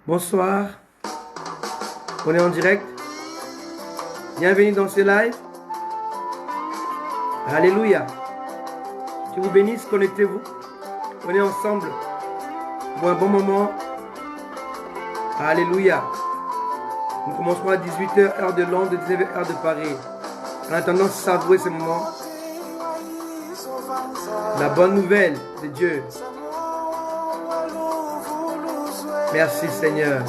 Bonsoir, on est en direct. Bienvenue dans ce live. Alléluia. Que vous bénisse, connectez-vous. On est ensemble pour un bon moment. Alléluia. Nous commencerons à 18h, heure de Londres, 19h, heure de Paris. En attendant, savourer ce moment. La bonne nouvelle de Dieu. Merci Seigneur.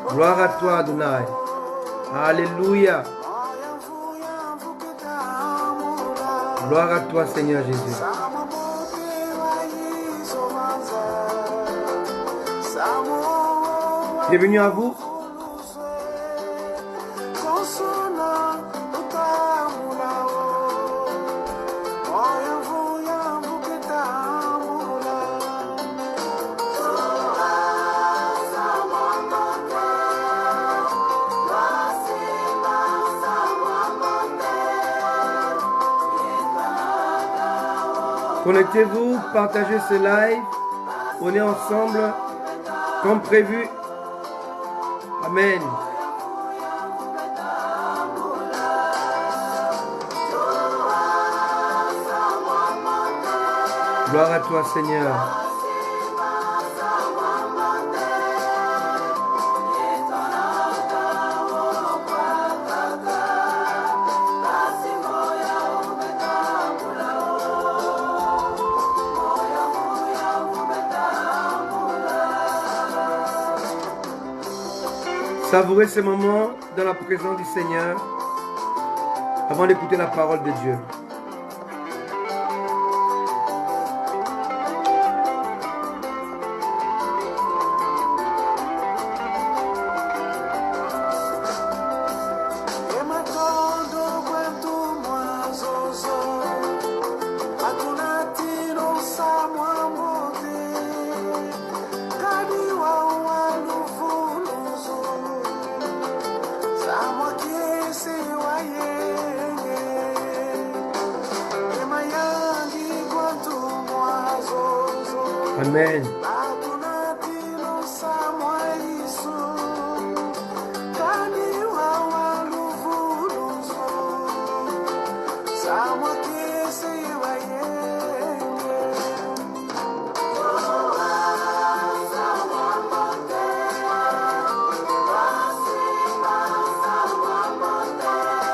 Gloire à toi Adonai. Alléluia. Gloire à toi Seigneur Jésus. Bienvenue à vous. Connectez-vous, partagez ce live. On est ensemble comme prévu. Amen. Gloire à toi Seigneur. Savourez ce moment dans la présence du Seigneur avant d'écouter la parole de Dieu. Amen.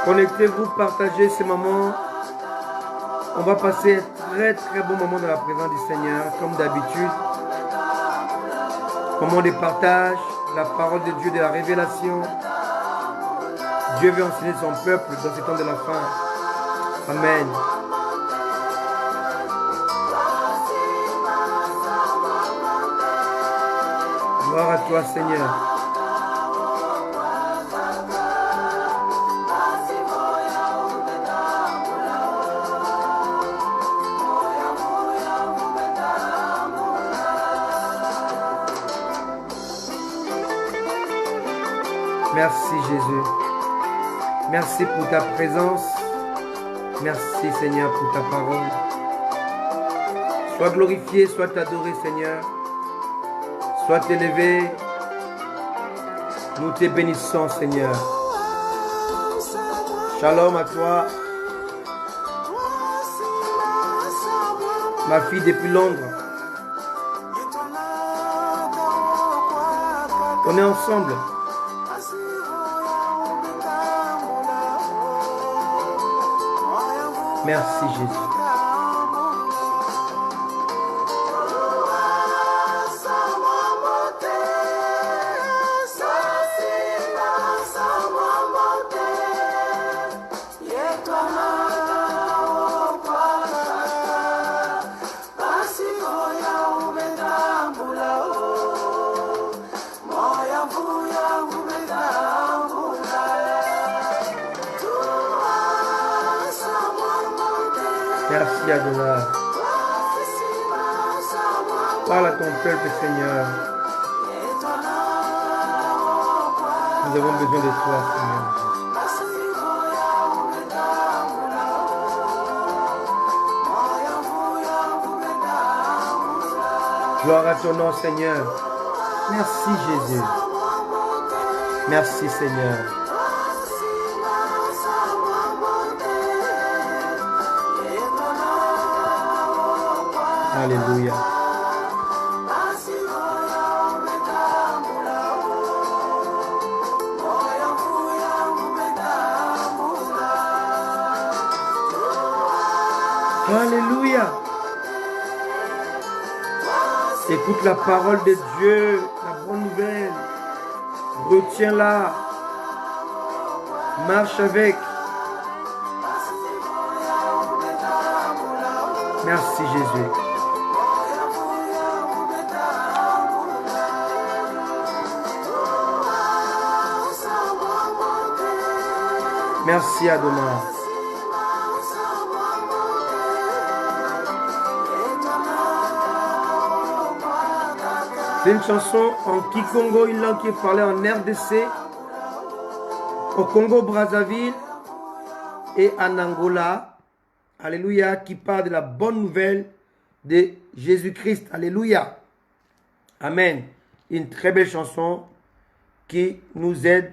Connectez-vous, partagez ces moments. On va passer un très bon moment dans la présence du Seigneur, comme d'habitude. Moment de partage, la parole de Dieu, de la révélation. Dieu veut enseigner son peuple dans ce temps de la fin. Amen. Gloire à toi, Seigneur. Merci Jésus. Merci pour ta présence. Merci Seigneur pour ta parole. Sois glorifié, sois adoré Seigneur. Sois élevé. Nous te bénissons Seigneur. Shalom à toi. Ma fille depuis Londres. On est ensemble. Merci Jésus. Merci Adonai. Parle à ton peuple Seigneur. Nous avons besoin de toi Seigneur. Gloire à ton nom Seigneur. Merci Jésus. Merci Seigneur. Alléluia. Alléluia. Écoute la parole de Dieu, la bonne nouvelle. Retiens-la. Marche avec. Merci Jésus. Merci Adonai. C'est une chanson en Kikongo, une langue qui est parlée en RDC, au Congo-Brazzaville et en Angola. Alléluia, qui parle de la bonne nouvelle de Jésus-Christ. Alléluia. Amen. Une très belle chanson qui nous aide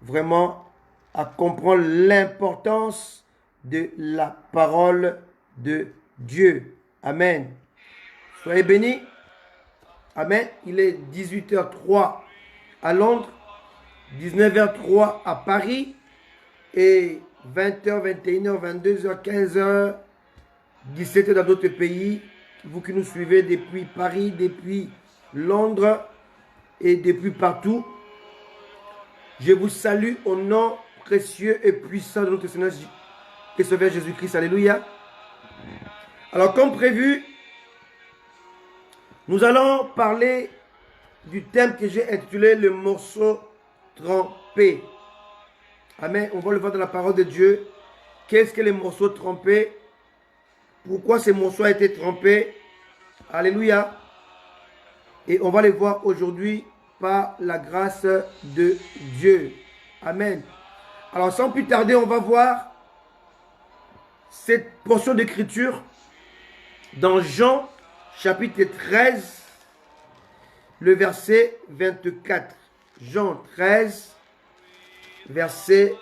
vraiment à comprendre l'importance de la parole de Dieu. Amen. Soyez bénis. Amen. Il est 18h03 à Londres, 19h03 à Paris et 20h, 21h, 22h, 15h, 17h dans d'autres pays. Vous qui nous suivez depuis Paris, depuis Londres et depuis partout, je vous salue au nom précieux et puissant de notre Seigneur et Sauveur Jésus-Christ. Alléluia. Alors comme prévu, nous allons parler du thème que j'ai intitulé le morceau trempé. Amen. On va le voir dans la parole de Dieu. Qu'est-ce que les morceaux trempés? Pourquoi ces morceaux ont été trempés? Alléluia. Et on va les voir aujourd'hui par la grâce de Dieu. Amen. Alors sans plus tarder, on va voir cette portion d'écriture dans Jean chapitre 13, le verset 24. Jean 13, verset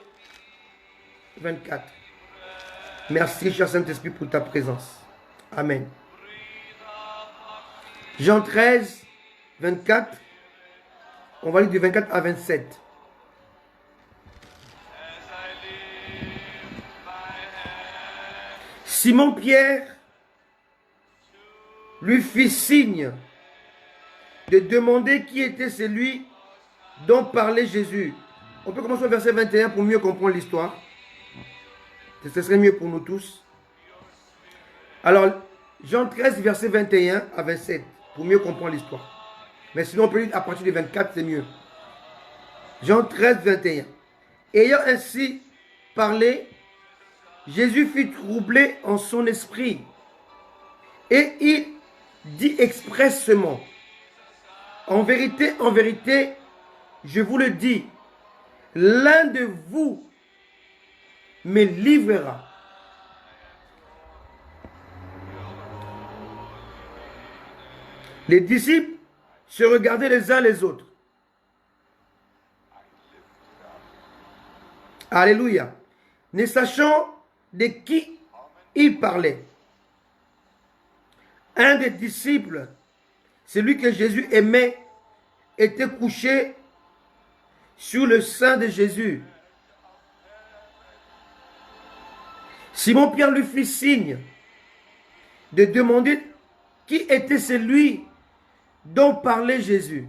24. Merci, cher Saint-Esprit, pour ta présence. Amen. Jean 13, 24. On va lire du 24 à 27. Simon-Pierre lui fit signe de demander qui était celui dont parlait Jésus. On peut commencer au verset 21 pour mieux comprendre l'histoire. Ce serait mieux pour nous tous. Alors, Jean 13, verset 21 à 27, pour mieux comprendre l'histoire. Mais sinon, on peut lire à partir du 24, c'est mieux. Jean 13, 21. Ayant ainsi parlé, Jésus fut troublé en son esprit. Et il dit expressément, en vérité, je vous le dis, l'un de vous me livrera. Les disciples se regardaient les uns les autres. Alléluia. Ne sachant de qui il parlait. Un des disciples, celui que Jésus aimait, était couché sur le sein de Jésus. Simon-Pierre lui fit signe de demander qui était celui dont parlait Jésus.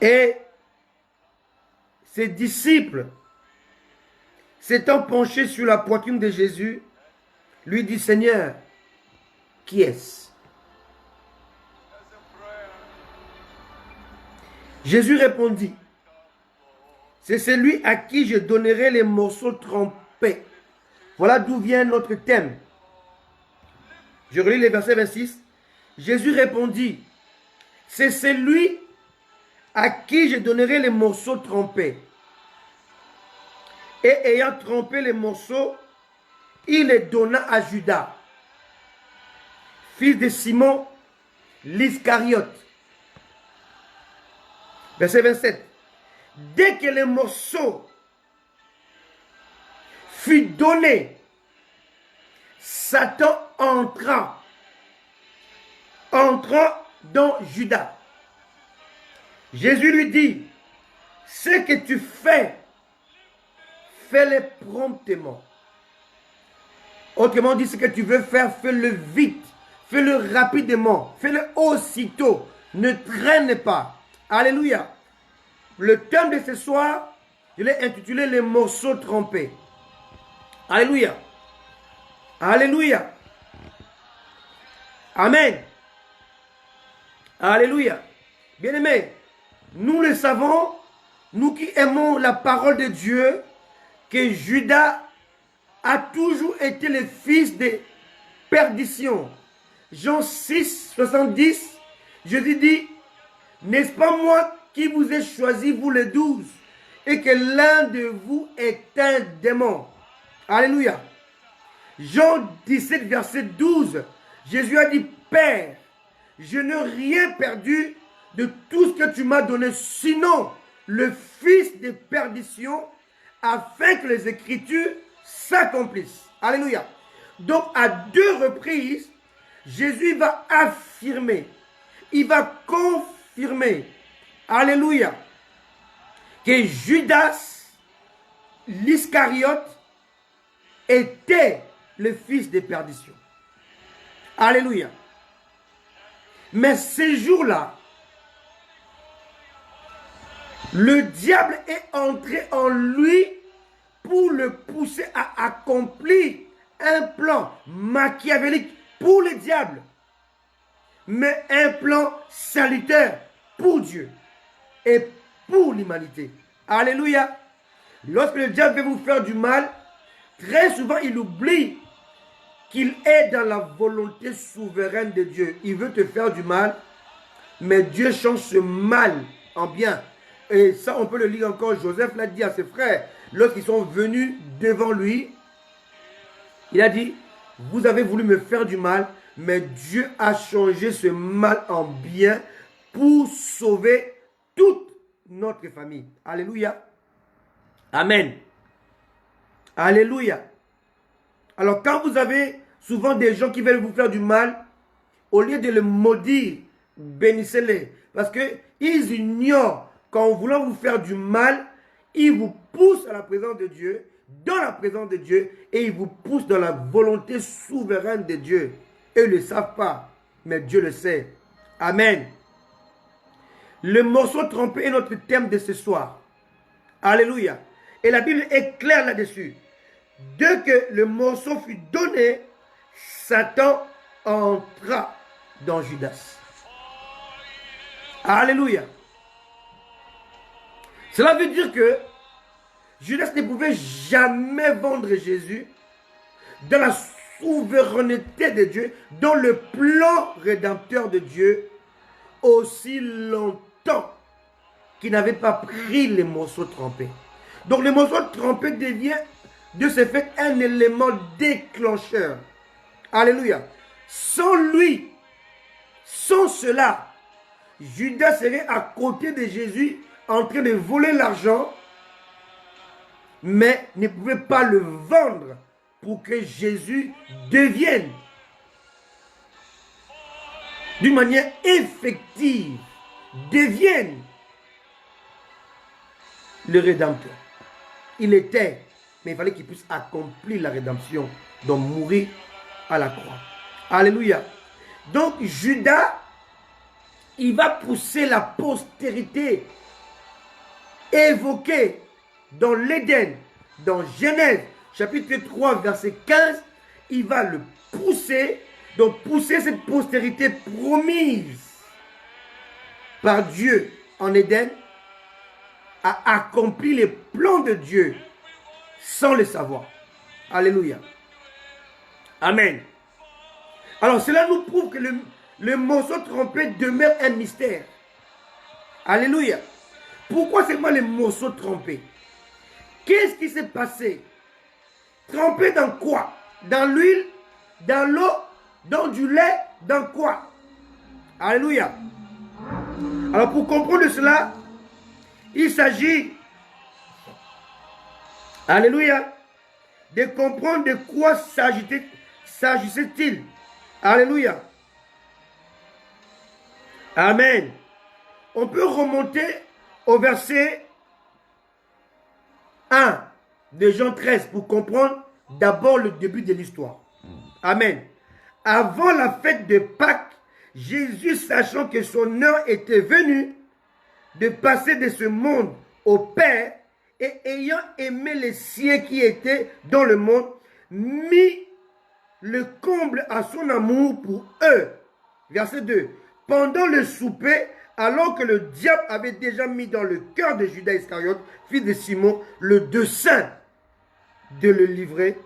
Et ses disciples, s'étant penchés sur la poitrine de Jésus, lui dit, Seigneur, qui est-ce? Jésus répondit, c'est celui à qui je donnerai les morceaux trempés. Voilà d'où vient notre thème. Je relis les versets 26. Jésus répondit, c'est celui à qui je donnerai les morceaux trempés. Et ayant trempé les morceaux, il les donna à Judas, fils de Simon, l'Iscariote. Verset 27. Dès que le morceau fut donné, Satan entra dans Judas. Jésus lui dit, ce que tu fais, fais-le promptement. Autrement dit, ce que tu veux faire, fais-le vite, fais-le rapidement, fais-le aussitôt, ne traîne pas. Alléluia. Le thème de ce soir, je l'ai intitulé les morceaux trompés. Alléluia. Alléluia. Amen. Alléluia. Bien-aimés, nous le savons, nous qui aimons la parole de Dieu, que Judas a toujours été le fils de perdition. Jean 6, 70, Jésus dit, n'est-ce pas moi qui vous ai choisi, vous les 12, et que l'un de vous est un démon. Alléluia. Jean 17, verset 12, Jésus a dit, Père, je n'ai rien perdu de tout ce que tu m'as donné, sinon le fils de perdition, afin que les Écritures s'accomplissent. Alléluia. Donc, à 2 reprises, Jésus va affirmer, il va confirmer, alléluia, que Judas, l'Iscariote, était le fils de perdition. Alléluia. Mais ces jours-là, le diable est entré en lui pour le pousser à accomplir un plan machiavélique pour le diable, mais un plan salutaire pour Dieu et pour l'humanité. Alléluia. Lorsque le diable veut vous faire du mal, très souvent il oublie qu'il est dans la volonté souveraine de Dieu. Il veut te faire du mal, mais Dieu change ce mal en bien. Et ça, on peut le lire encore. Joseph l'a dit à ses frères, lorsqu'ils sont venus devant lui, il a dit, vous avez voulu me faire du mal, mais Dieu a changé ce mal en bien pour sauver toute notre famille. Alléluia. Amen. Alléluia. Alors, quand vous avez souvent des gens qui veulent vous faire du mal, au lieu de les maudire, bénissez-les. Parce qu'ils ignorent qu'en voulant vous faire du mal, ils vous poussent à la présence de Dieu, dans la présence de Dieu, et ils vous poussent dans la volonté souveraine de Dieu. Eux ne le savent pas, mais Dieu le sait. Amen. Le morceau trompé est notre thème de ce soir. Alléluia. Et la Bible est claire là-dessus. Dès que le morceau fut donné, Satan entra dans Judas. Alléluia. Cela veut dire que Judas ne pouvait jamais vendre Jésus dans la souveraineté de Dieu, dans le plan rédempteur de Dieu, aussi longtemps qu'il n'avait pas pris les morceaux trempés. Donc le morceau trempé devient de ce fait un élément déclencheur. Alléluia. Sans lui, sans cela, Judas serait à côté de Jésus en train de voler l'argent, mais ne pouvait pas le vendre pour que Jésus devienne d'une manière effective, devienne le Rédempteur. Il était, mais il fallait qu'il puisse accomplir la rédemption, donc mourir à la croix. Alléluia. Donc Judas, il va pousser la postérité évoquée dans l'Éden, dans Genèse, chapitre 3, verset 15, il va le pousser, donc pousser cette postérité promise par Dieu en Éden à accomplir les plans de Dieu sans le savoir. Alléluia. Amen. Alors cela nous prouve que le morceau trompé demeure un mystère. Alléluia. Pourquoi seulement les morceaux trompés? Qu'est-ce qui s'est passé? Trempé dans quoi? Dans l'huile? Dans l'eau? Dans du lait? Dans quoi? Alléluia. Alors pour comprendre cela, il s'agit, alléluia, de comprendre de quoi s'agissait-il. Alléluia. Amen. On peut remonter au verset 1 de Jean 13 pour comprendre d'abord le début de l'histoire. Amen. Avant la fête de Pâques, Jésus, sachant que son heure était venue de passer de ce monde au Père, et ayant aimé les siens qui étaient dans le monde, mit le comble à son amour pour eux. Verset 2. Pendant le souper, alors que le diable avait déjà mis dans le cœur de Judas Iscariote, fils de Simon, le dessein de le livrer,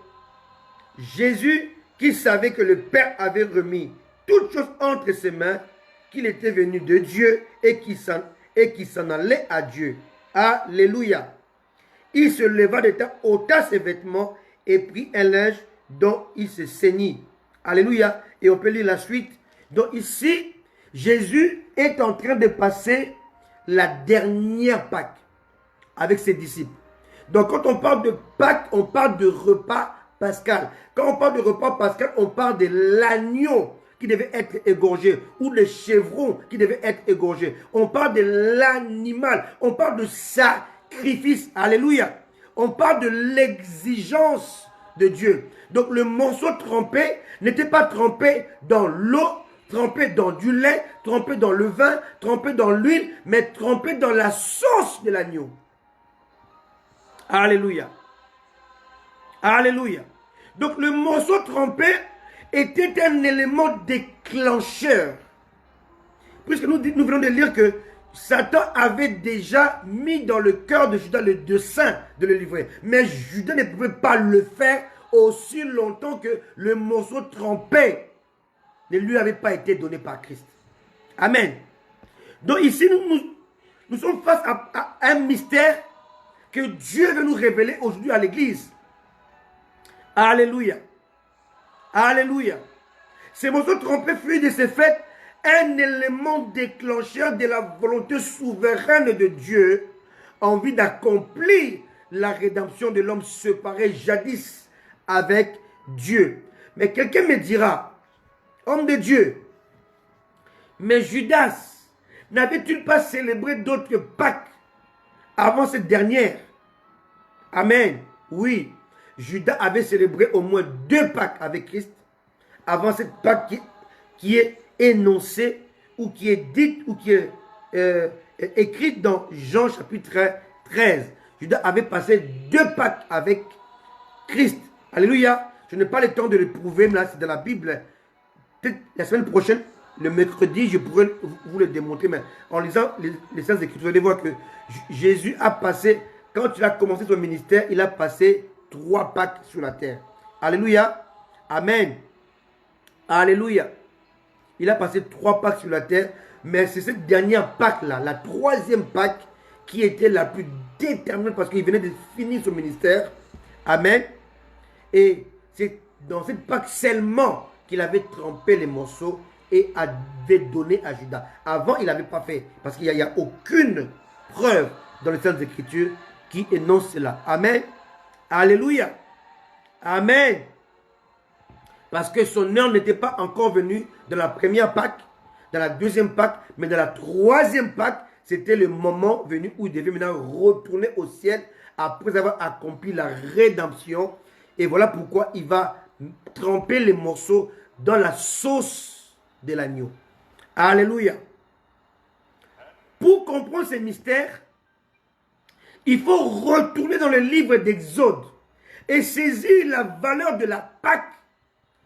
Jésus, qui savait que le Père avait remis toutes choses entre ses mains, qu'il était venu de Dieu et qui s'en allait à Dieu. Alléluia. Il se leva de terre, ôta ses vêtements et prit un linge dont il se ceignit. Alléluia. Et on peut lire la suite. Donc ici, Jésus est en train de passer la dernière Pâque avec ses disciples. Donc quand on parle de Pâques, on parle de repas pascal. Quand on parle de repas pascal, on parle de l'agneau qui devait être égorgé ou le chevreau qui devait être égorgé. On parle de l'animal. On parle de sacrifice. Alléluia. On parle de l'exigence de Dieu. Donc le morceau trempé n'était pas trempé dans l'eau, trempé dans du lait, trempé dans le vin, trempé dans l'huile, mais trempé dans la sauce de l'agneau. Alléluia. Alléluia. Donc le morceau trempé était un élément déclencheur. Puisque nous venons de lire que Satan avait déjà mis dans le cœur de Judas le dessein de le livrer. Mais Judas ne pouvait pas le faire aussi longtemps que le morceau trempé ne lui avait pas été donné par Christ. Amen. Donc ici, nous sommes face à un mystère que Dieu veut nous révéler aujourd'hui à l'église. Alléluia. Alléluia. Ces morceaux trompés fut de ce fait un élément déclencheur de la volonté souveraine de Dieu en vue d'accomplir la rédemption de l'homme séparé jadis avec Dieu. Mais quelqu'un me dira, homme de Dieu, mais Judas n'avait-il pas célébré d'autres Pâques avant cette dernière? Amen. Oui, Judas avait célébré au moins 2 Pâques avec Christ avant cette Pâque qui est énoncée ou qui est dite ou qui est écrite dans Jean chapitre 13. Judas avait passé 2 Pâques avec Christ. Alléluia. Je n'ai pas le temps de le prouver, mais là c'est dans la Bible. Peut-être la semaine prochaine, le mercredi, je pourrais vous le démontrer, mais en lisant les Saintes Écritures, vous allez voir que Jésus a passé, quand il a commencé son ministère, il a passé 3 Pâques sur la terre. Alléluia. Amen. Alléluia. Il a passé 3 Pâques sur la terre, mais c'est cette dernière Pâque-là, la 3e Pâque, qui était la plus déterminante parce qu'il venait de finir son ministère. Amen. Et c'est dans cette Pâque seulement qu'il avait trempé les morceaux et avait donné à Judas. Avant, il n'avait pas fait, parce qu'il n'y a aucune preuve dans les Saintes Écritures qui énonce cela. Amen. Alléluia. Amen. Parce que son heure n'était pas encore venue dans la première Pâque, dans la 2e Pâque, mais dans la 3e Pâque, c'était le moment venu où il devait maintenant retourner au ciel après avoir accompli la rédemption. Et voilà pourquoi il va tremper les morceaux dans la sauce de l'agneau. Alléluia. Pour comprendre ces mystères, il faut retourner dans le livre d'Exode et saisir la valeur de la Pâque.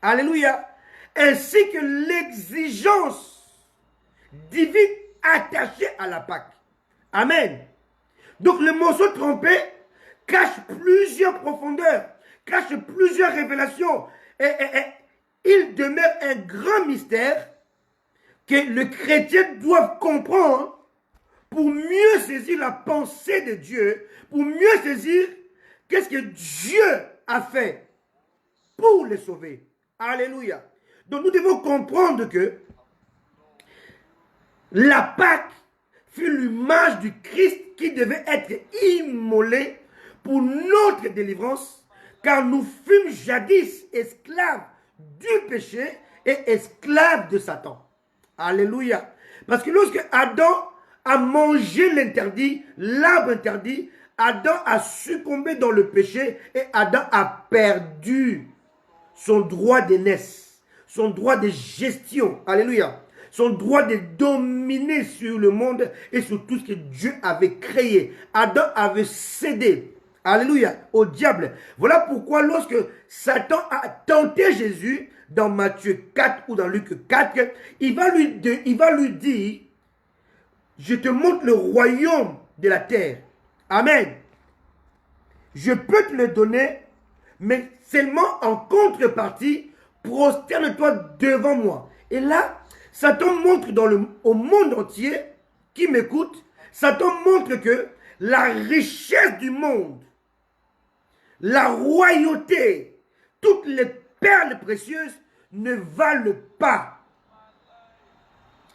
Alléluia. Ainsi que l'exigence divine attachée à la Pâque. Amen. Donc le morceau trempé cache plusieurs profondeurs, cache plusieurs révélations. Et il demeure un grand mystère que le chrétien doit comprendre pour mieux saisir la pensée de Dieu, pour mieux saisir qu'est-ce que Dieu a fait pour les sauver. Alléluia. Donc nous devons comprendre que La Pâque fut l'image du Christ qui devait être immolé pour notre délivrance, car nous fûmes jadis esclaves du péché et esclaves de Satan. Alléluia. Parce que lorsque Adam a mangé l'interdit, l'arbre interdit, Adam a succombé dans le péché et Adam a perdu son droit d'aînesse, son droit de gestion. Alléluia. Son droit de dominer sur le monde et sur tout ce que Dieu avait créé. Adam avait cédé, alléluia, au diable. Voilà pourquoi lorsque Satan a tenté Jésus, dans Matthieu 4 ou dans Luc 4, il va lui dire, je te montre le royaume de la terre. Amen. Je peux te le donner, mais seulement en contrepartie, prosterne-toi devant moi. Et là, Satan montre au monde entier, qui m'écoute, Satan montre que la richesse du monde, la royauté, toutes les perles précieuses ne valent pas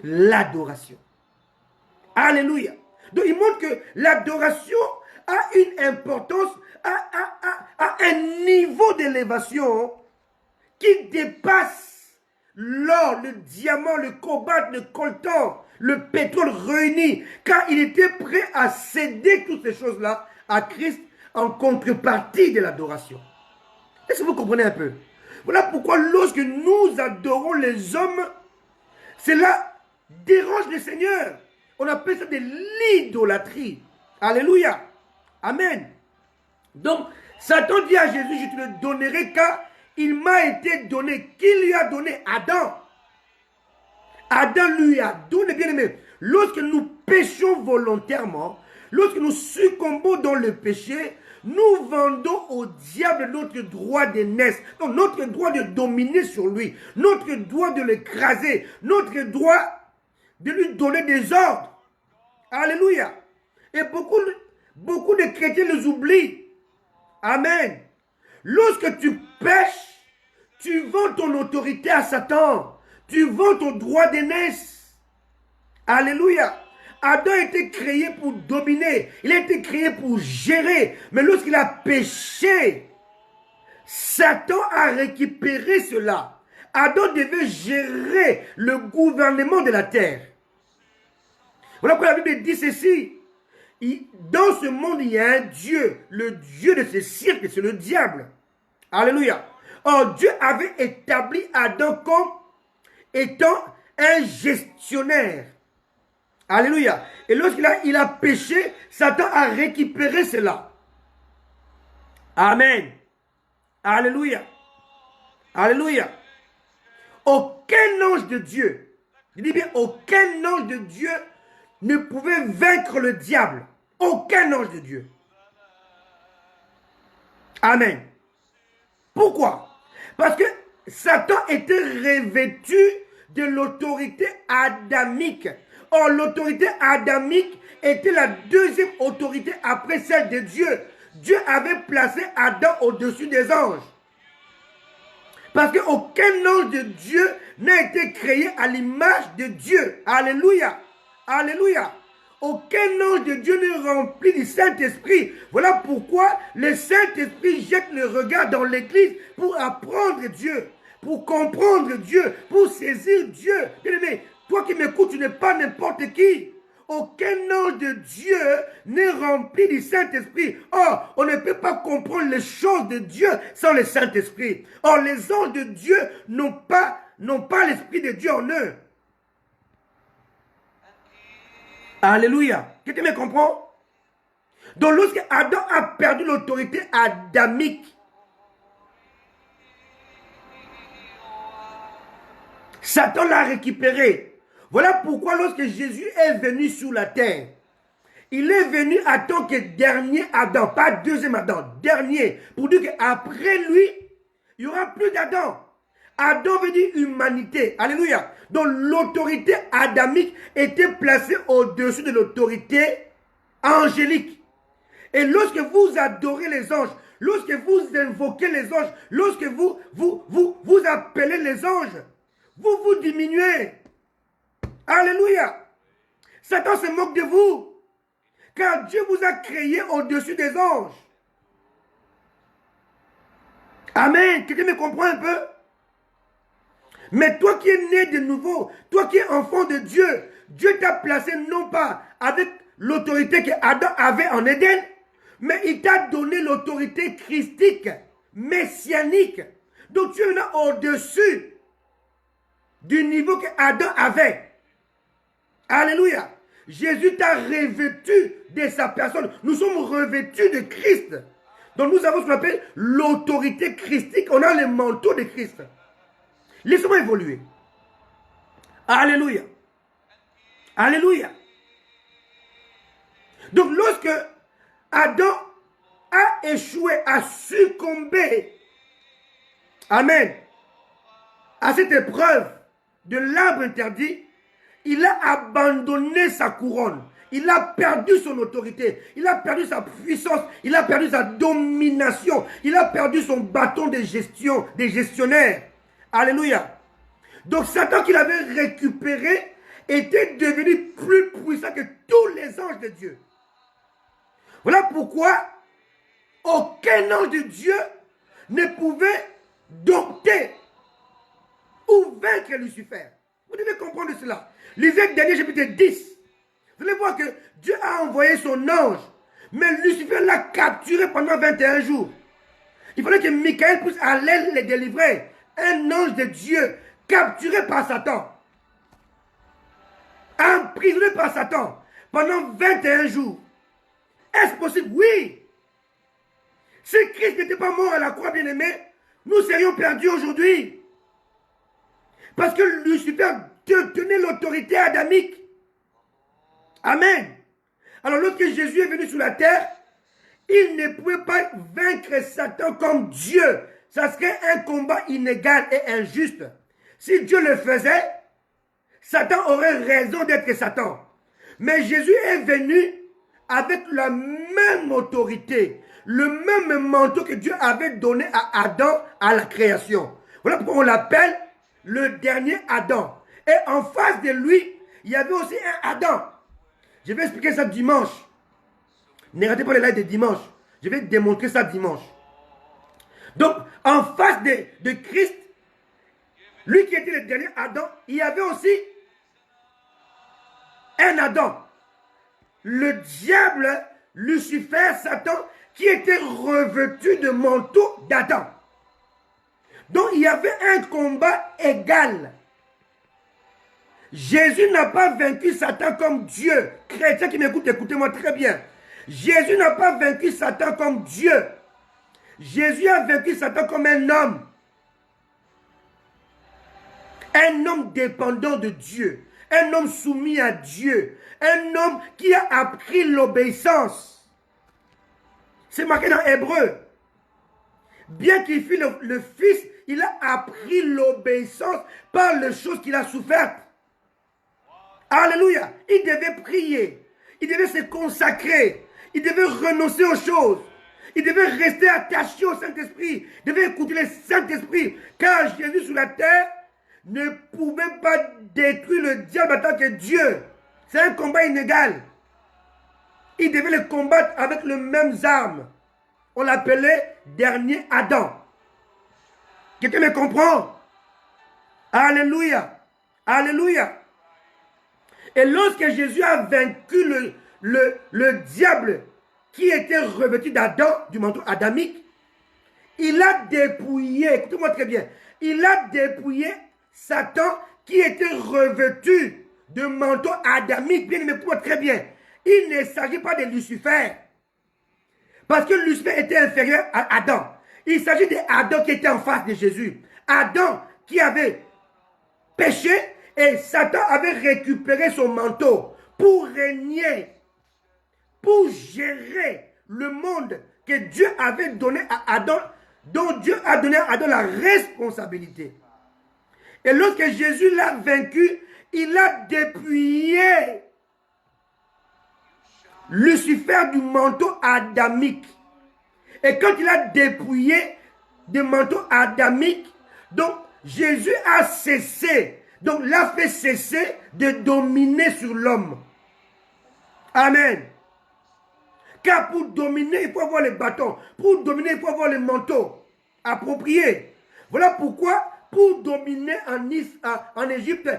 l'adoration. Alléluia. Donc il montre que l'adoration a une importance, a un niveau d'élévation qui dépasse l'or, le diamant, le cobalt, le coltan, le pétrole réuni, car il était prêt à céder toutes ces choses-là à Christ en contrepartie de l'adoration. Est-ce que vous comprenez un peu? Voilà pourquoi lorsque nous adorons les hommes, cela dérange le Seigneur. On appelle ça de l'idolâtrie. Alléluia. Amen. Donc, Satan dit à Jésus, je te le donnerai car il m'a été donné. Qui lui a donné? Adam. Adam lui a donné, bien aimé. Lorsque nous péchons volontairement, lorsque nous succombons dans le péché, nous vendons au diable notre droit d'aînesse, notre droit de dominer sur lui, notre droit de l'écraser, notre droit de lui donner des ordres. Alléluia. Et beaucoup de chrétiens les oublient. Amen. Lorsque tu pêches, tu vends ton autorité à Satan. Tu vends ton droit d'aînesse. Alléluia. Adam a été créé pour dominer. Il a été créé pour gérer. Mais lorsqu'il a péché, Satan a récupéré cela. Adam devait gérer le gouvernement de la terre. Voilà pourquoi la Bible dit ceci. Dans ce monde, il y a un Dieu. Le Dieu de ce cirque, c'est le diable. Alléluia. Or, Dieu avait établi Adam comme étant un gestionnaire. Alléluia. Et lorsqu'il a péché, Satan a récupéré cela. Amen. Alléluia. Alléluia. Aucun ange de Dieu, je dis bien aucun ange de Dieu ne pouvait vaincre le diable. Aucun ange de Dieu. Amen. Pourquoi? Parce que Satan était revêtu de l'autorité adamique. Or, l'autorité adamique était la deuxième autorité après celle de Dieu. Dieu avait placé Adam au-dessus des anges. Parce qu'aucun ange de Dieu n'a été créé à l'image de Dieu. Alléluia. Alléluia. Aucun ange de Dieu n'est rempli du Saint-Esprit. Voilà pourquoi le Saint-Esprit jette le regard dans l'Église pour apprendre Dieu, pour comprendre Dieu, pour saisir Dieu. Bien-aimé, toi qui m'écoutes, tu n'es pas n'importe qui. Aucun ange de Dieu n'est rempli du Saint-Esprit. Or, on ne peut pas comprendre les choses de Dieu sans le Saint-Esprit. Or, les anges de Dieu n'ont pas l'Esprit de Dieu en eux. Alléluia. Tu me comprends? Donc, lorsque Adam a perdu l'autorité adamique, Satan l'a récupéré. Voilà pourquoi lorsque Jésus est venu sur la terre, il est venu en tant que dernier Adam, pas deuxième Adam, dernier, pour dire qu'après lui, il n'y aura plus d'Adam. Adam veut dire humanité. Alléluia. Donc l'autorité adamique était placée au-dessus de l'autorité angélique. Et lorsque vous adorez les anges, lorsque vous invoquez les anges, lorsque vous appelez les anges, vous diminuez. Alléluia. Satan se moque de vous. Car Dieu vous a créé au-dessus des anges. Amen. Quelqu'un me comprend un peu? Mais toi qui es né de nouveau, toi qui es enfant de Dieu, Dieu t'a placé non pas avec l'autorité qu'Adam avait en Éden, mais il t'a donné l'autorité christique, messianique. Donc tu es là au-dessus du niveau qu'Adam avait. Alléluia. Jésus t'a revêtu de sa personne. Nous sommes revêtus de Christ. Donc nous avons ce qu'on appelle l'autorité christique. On a le manteau de Christ. Laissez-moi évoluer. Alléluia. Alléluia. Donc lorsque Adam a échoué, a succombé, amen, à cette épreuve de l'arbre interdit, il a abandonné sa couronne. Il a perdu son autorité. Il a perdu sa puissance. Il a perdu sa domination. Il a perdu son bâton de gestion, des gestionnaires. Alléluia. Donc Satan qu'il avait récupéré était devenu plus puissant que tous les anges de Dieu. Voilà pourquoi aucun ange de Dieu ne pouvait dompter ou vaincre Lucifer. Vous devez comprendre cela. Lisez Daniel chapitre 10. Vous allez voir que Dieu a envoyé son ange. Mais Lucifer l'a capturé pendant 21 jours. Il fallait que Michael puisse aller les délivrer. Un ange de Dieu capturé par Satan. Emprisonné par Satan pendant 21 jours. Est-ce possible? Oui. Si Christ n'était pas mort à la croix, bien-aimé, nous serions perdus aujourd'hui. Parce que Lucifer tenait l'autorité adamique. Amen. Alors lorsque Jésus est venu sur la terre, il ne pouvait pas vaincre Satan comme Dieu. Ça serait un combat inégal et injuste. Si Dieu le faisait, Satan aurait raison d'être Satan. Mais Jésus est venu avec la même autorité, le même manteau que Dieu avait donné à Adam à la création. Voilà pourquoi on l'appelle le dernier Adam. Et en face de lui, il y avait aussi un Adam. Je vais expliquer ça dimanche. Ne ratez pas les lives de dimanche. Je vais démontrer ça dimanche. Donc, en face de Christ, lui qui était le dernier Adam, il y avait aussi un Adam. Le diable, Lucifer, Satan, qui était revêtu de manteau d'Adam. Donc, il y avait un combat égal. Jésus n'a pas vaincu Satan comme Dieu. Chrétiens qui m'écoutent, écoutez-moi très bien. Jésus n'a pas vaincu Satan comme Dieu. Jésus a vaincu Satan comme un homme. Un homme dépendant de Dieu. Un homme soumis à Dieu. Un homme qui a appris l'obéissance. C'est marqué dans Hébreu. Bien qu'il fût le Fils, il a appris l'obéissance par les choses qu'il a souffertes. Alléluia. Il devait prier. Il devait se consacrer. Il devait renoncer aux choses. Il devait rester attaché au Saint-Esprit. Il devait écouter le Saint-Esprit. Car Jésus sur la terre ne pouvait pas détruire le diable en tant que Dieu. C'est un combat inégal. Il devait le combattre avec les mêmes armes. On l'appelait dernier Adam. Quelqu'un me comprend? Alléluia. Alléluia. Et lorsque Jésus a vaincu le diable qui était revêtu d'Adam, du manteau adamique, il a dépouillé, écoutez-moi très bien, il a dépouillé Satan qui était revêtu de manteau adamique. Bien, écoutez-moi très bien. Il ne s'agit pas de Lucifer. Parce que Lucifer était inférieur à Adam. Il s'agit d'Adam qui était en face de Jésus. Adam qui avait péché et Satan avait récupéré son manteau pour régner, pour gérer le monde que Dieu avait donné à Adam, dont Dieu a donné à Adam la responsabilité. Et lorsque Jésus l'a vaincu, il a dépouillé Lucifer du manteau adamique. Et quand il a dépouillé du manteau adamique, donc Jésus a cessé, donc l'a fait cesser de dominer sur l'homme. Amen. Car pour dominer, il faut avoir les bâtons. Pour dominer, il faut avoir les manteaux appropriés. Voilà pourquoi, pour dominer en Égypte,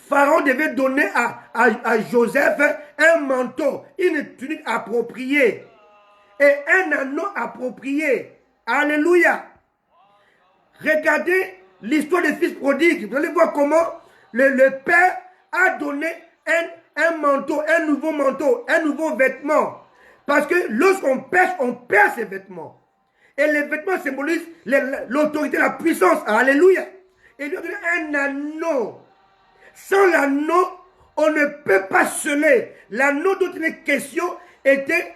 Pharaon devait donner à Joseph un manteau, une tunique appropriée et un anneau approprié. Alléluia. Regardez l'histoire des fils prodigues. Vous allez voir comment le père a donné un manteau, un nouveau vêtement. Parce que lorsqu'on pêche, on perd ses vêtements. Et les vêtements symbolisent l'autorité, la puissance. Alléluia. Et il lui a donné un anneau. Sans l'anneau, on ne peut pas sceller. L'anneau dont il est question était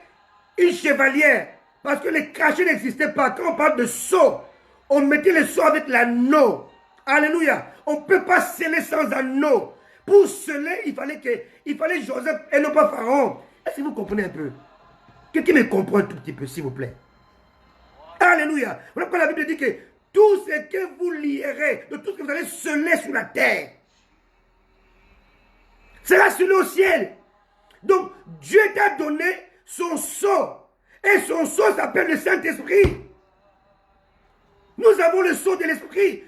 une chevalière. Parce que les cachets n'existaient pas. Quand on parle de sceau, on mettait le sceau avec l'anneau. Alléluia. On ne peut pas sceller sans anneau. Pour sceller, il fallait Joseph et non pas Pharaon. Est-ce que vous comprenez un peu? Quelqu'un me comprend un tout petit peu, s'il vous plaît. Alléluia. Voilà pourquoi la Bible dit que tout ce que vous lierez, de tout ce que vous allez sceller sur la terre, sera scellé au ciel. Donc, Dieu t'a donné son sceau. Et son sceau s'appelle le Saint-Esprit. Nous avons le sceau de l'Esprit.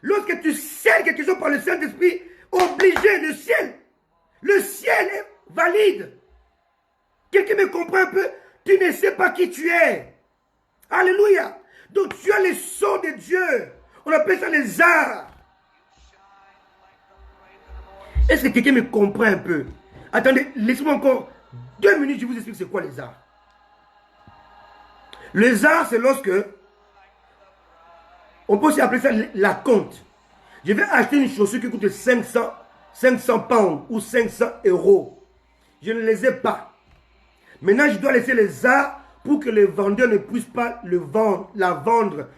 Lorsque tu scelles quelque chose par le Saint-Esprit, obligé, le ciel est valide. Quelqu'un me comprend un peu? Tu ne sais pas qui tu es. Alléluia. Donc tu as les sceaux de Dieu. On appelle ça les arts. Est-ce que quelqu'un me comprend un peu? Attendez, laissez-moi encore 2 minutes, je vous explique c'est quoi les arts. Les arts, c'est lorsque, on peut aussi appeler ça la compte. Je vais acheter une chaussure qui coûte 500 pounds ou 500 euros. Je ne les ai pas. Maintenant, je dois laisser les arts pour que les vendeurs ne puissent pas la vendre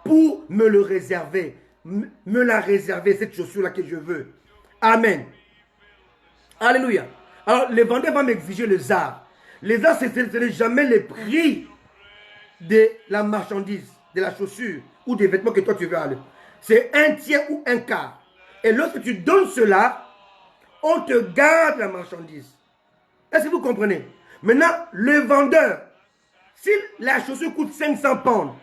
pour me le réserver. Me la réserver, cette chaussure-là que je veux. Amen. Alléluia. Alors, les vendeurs vont m'exiger les arts. Les arts, ce n'est jamais le prix de la marchandise, de la chaussure ou des vêtements que toi tu veux aller. C'est un tiers ou un quart. Et lorsque tu donnes cela, on te garde la marchandise. Est-ce que vous comprenez? Maintenant, le vendeur, si la chaussure coûte 500 pounds,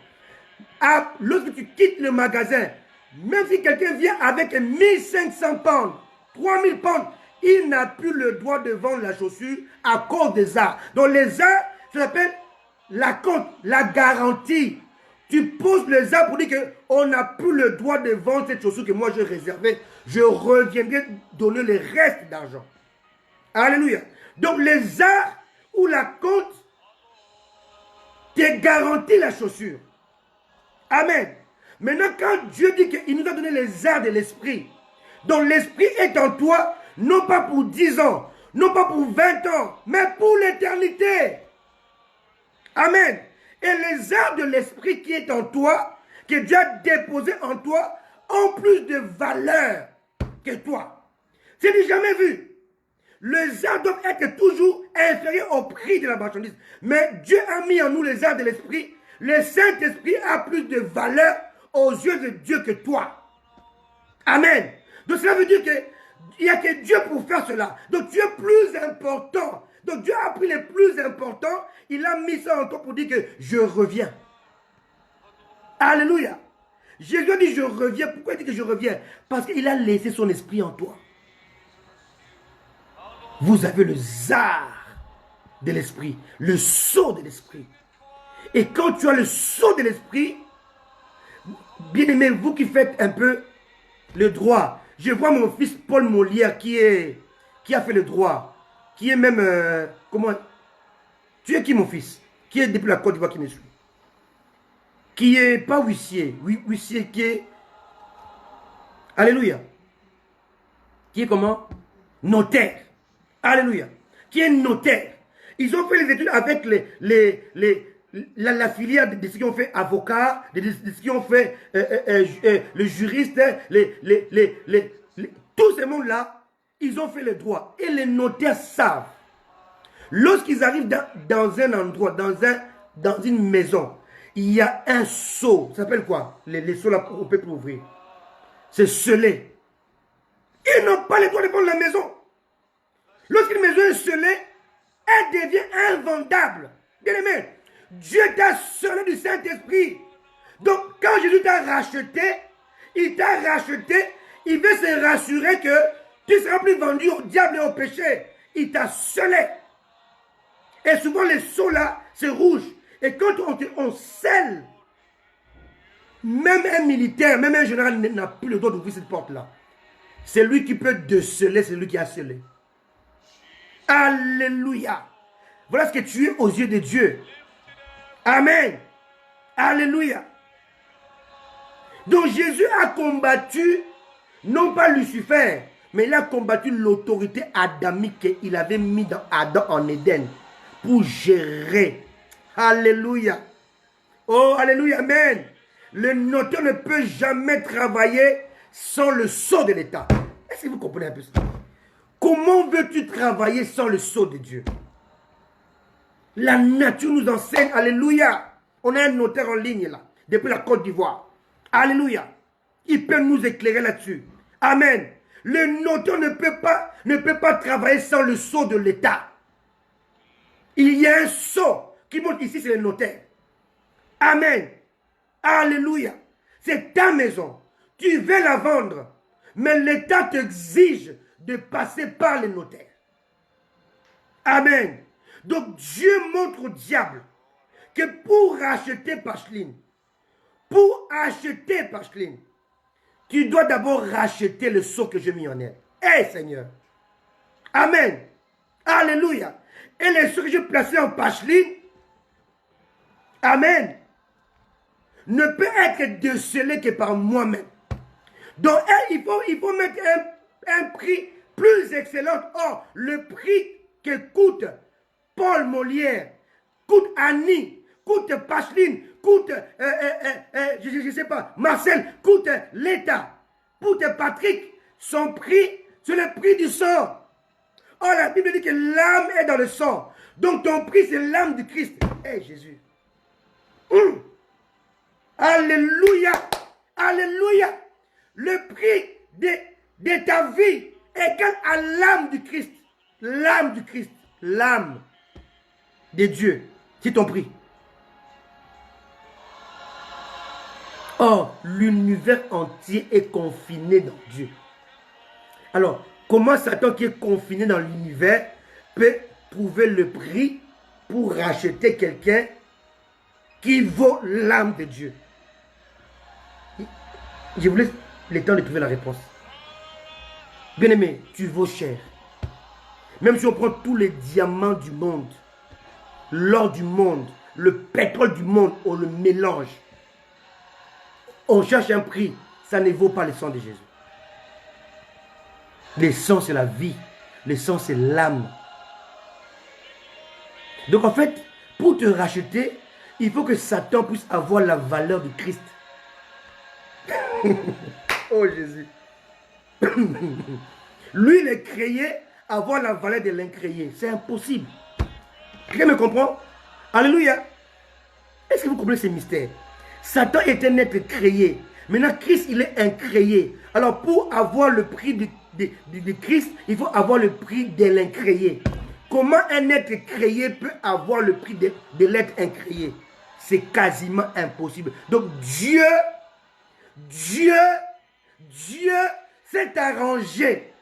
lorsque tu quittes le magasin, même si quelqu'un vient avec 1500 pounds, 3000 pounds, il n'a plus le droit de vendre la chaussure à cause des arts. Donc les arts, ça s'appelle la compte, la garantie. Tu poses les arts pour dire qu'on n'a plus le droit de vendre cette chaussure que moi j'ai réservée. Je reviendrai donner le reste d'argent. Alléluia. Donc les arts ou la compte te garantit la chaussure. Amen. Maintenant, quand Dieu dit qu'il nous a donné les arts de l'esprit, donc l'esprit est en toi, non pas pour 10 ans, non pas pour 20 ans, mais pour l'éternité. Amen. Et les arts de l'esprit qui est en toi, que Dieu a déposé en toi, ont plus de valeur que toi. C'est du jamais vu. Les arts doivent être toujours inférieurs au prix de la marchandise. Mais Dieu a mis en nous les arts de l'esprit. Le Saint-Esprit a plus de valeur aux yeux de Dieu que toi. Amen. Donc cela veut dire qu'il n'y a que Dieu pour faire cela. Donc Dieu est plus important. Donc Dieu a pris les plus importants. Il a mis ça en toi pour dire que je reviens. Alléluia. Jésus a dit je reviens. Pourquoi il dit que je reviens? Parce qu'il a laissé son esprit en toi. Vous avez le zar de l'esprit, le sceau de l'esprit. Et quand tu as le sceau de l'esprit, bien aimé, vous qui faites un peu le droit, je vois mon fils Paul Molière qui a fait le droit, qui est même, comment, tu es qui mon fils? Qui est depuis la Côte d'Ivoire qui me suit? Qui est pas huissier, huissier qui est, alléluia, qui est comment? Notaire. Alléluia. Qui est notaire. Ils ont fait les études avec la filière de ceux qui ont fait avocat, de ceux qui ont fait le juriste, tous ces mondes-là, ils ont fait le droit. Et les notaires savent. Lorsqu'ils arrivent dans un endroit, dans une maison, il y a un sceau. Ça s'appelle quoi? Les sceaux là, on peut plus ouvrir. C'est scellé. Ils n'ont pas le droit de prendre la maison. Lorsqu'une maison est scellée, elle devient invendable. Bien-aimé, Dieu t'a scellé du Saint-Esprit. Donc, quand Jésus t'a racheté, il t'a racheté, il veut se rassurer que tu ne seras plus vendu au diable et au péché. Il t'a scellé. Et souvent, les sceaux là, c'est rouge. Et quand on scelle, même un militaire, même un général n'a plus le droit d'ouvrir cette porte-là. C'est lui qui peut déceler, c'est lui qui a scellé. Alléluia. Voilà ce que tu es aux yeux de Dieu. Amen. Alléluia. Donc Jésus a combattu, non pas Lucifer, mais il a combattu l'autorité adamique qu'il avait mis dans Adam en Éden pour gérer. Alléluia. Oh, alléluia, amen. Le notaire ne peut jamais travailler sans le sceau de l'État. Est-ce que vous comprenez un peu ça? Comment veux-tu travailler sans le sceau de Dieu? La nature nous enseigne, alléluia. On a un notaire en ligne là, depuis la Côte d'Ivoire. Alléluia. Il peut nous éclairer là-dessus. Amen. Le notaire ne peut pas travailler sans le sceau de l'État. Il y a un sceau qui montre ici, c'est le notaire. Amen. Alléluia. C'est ta maison. Tu veux la vendre. Mais l'État t'exige de passer par les notaires. Amen. Donc Dieu montre au diable que pour acheter Pacheline, tu dois d'abord racheter le sceau que j'ai mis en elle. Hé Seigneur. Amen. Alléluia. Et les sceaux que j'ai placés en Pacheline, amen, ne peut être décelé que par moi-même. Donc il faut mettre un prix plus excellent. Or, le prix que coûte Paul Molière, coûte Annie, coûte Pacheline, coûte, je ne sais pas, Marcel, coûte l'État, coûte Patrick, son prix, c'est le prix du sang. Or, la Bible dit que l'âme est dans le sang. Donc, ton prix, c'est l'âme du Christ. Hé, Jésus. Alléluia. Alléluia. Le prix de ta vie est égal à l'âme du Christ. L'âme du Christ. L'âme de Dieu. C'est ton prix. Or, l'univers entier est confiné dans Dieu. Alors, comment Satan qui est confiné dans l'univers peut trouver le prix pour racheter quelqu'un qui vaut l'âme de Dieu? Je vous laisse le temps de trouver la réponse. Bien-aimé, tu vaux cher. Même si on prend tous les diamants du monde, l'or du monde, le pétrole du monde, on le mélange. On cherche un prix, ça ne vaut pas le sang de Jésus. Le sang, c'est la vie. Le sang, c'est l'âme. Donc en fait, pour te racheter, il faut que Satan puisse avoir la valeur de Christ. Oh Jésus. Lui, il est créé, avoir la valeur de l'incréé. C'est impossible. Quelqu'un me comprend? Alléluia. Est-ce que vous comprenez ces mystères? Satan est un être créé. Maintenant, Christ, il est incréé. Alors, pour avoir le prix de Christ, il faut avoir le prix de l'incréé. Comment un être créé peut avoir le prix de l'être incréé? C'est quasiment impossible. Donc, Dieu s'est arrangé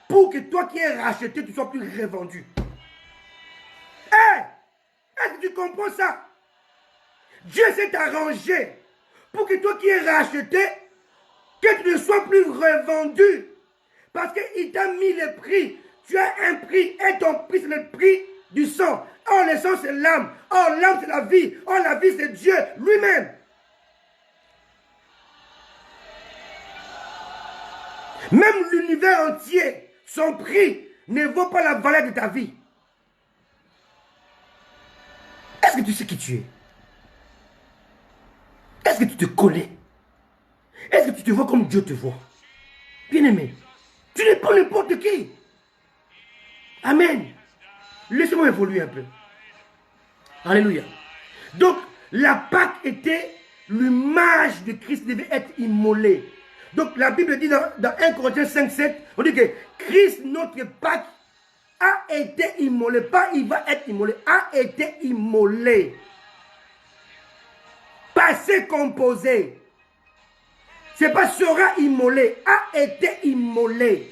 pour que toi qui es racheté, tu sois plus revendu. Est-ce que tu comprends ça? Dieu s'est arrangé pour que toi qui es racheté, que tu ne sois plus revendu. Parce qu'il t'a mis le prix. Tu as un prix et ton prix c'est le prix du sang. Or le sang c'est l'âme. Or l'âme c'est la vie. Or la vie c'est Dieu lui-même. Même l'univers entier, son prix ne vaut pas la valeur de ta vie. Est-ce que tu sais qui tu es? Est-ce que tu te connais? Est-ce que tu te vois comme Dieu te voit? Bien-aimé, tu n'es pas n'importe qui. Amen. Laissez-moi évoluer un peu. Alléluia. Donc, la Pâque était, l'image de Christ devait être immolée. Donc, la Bible dit dans 1 Corinthiens 5, 7, on dit que Christ, notre Pâque, a été immolé. Pas il va être immolé. A été immolé. Passé composé. C'est pas sera immolé. A été immolé.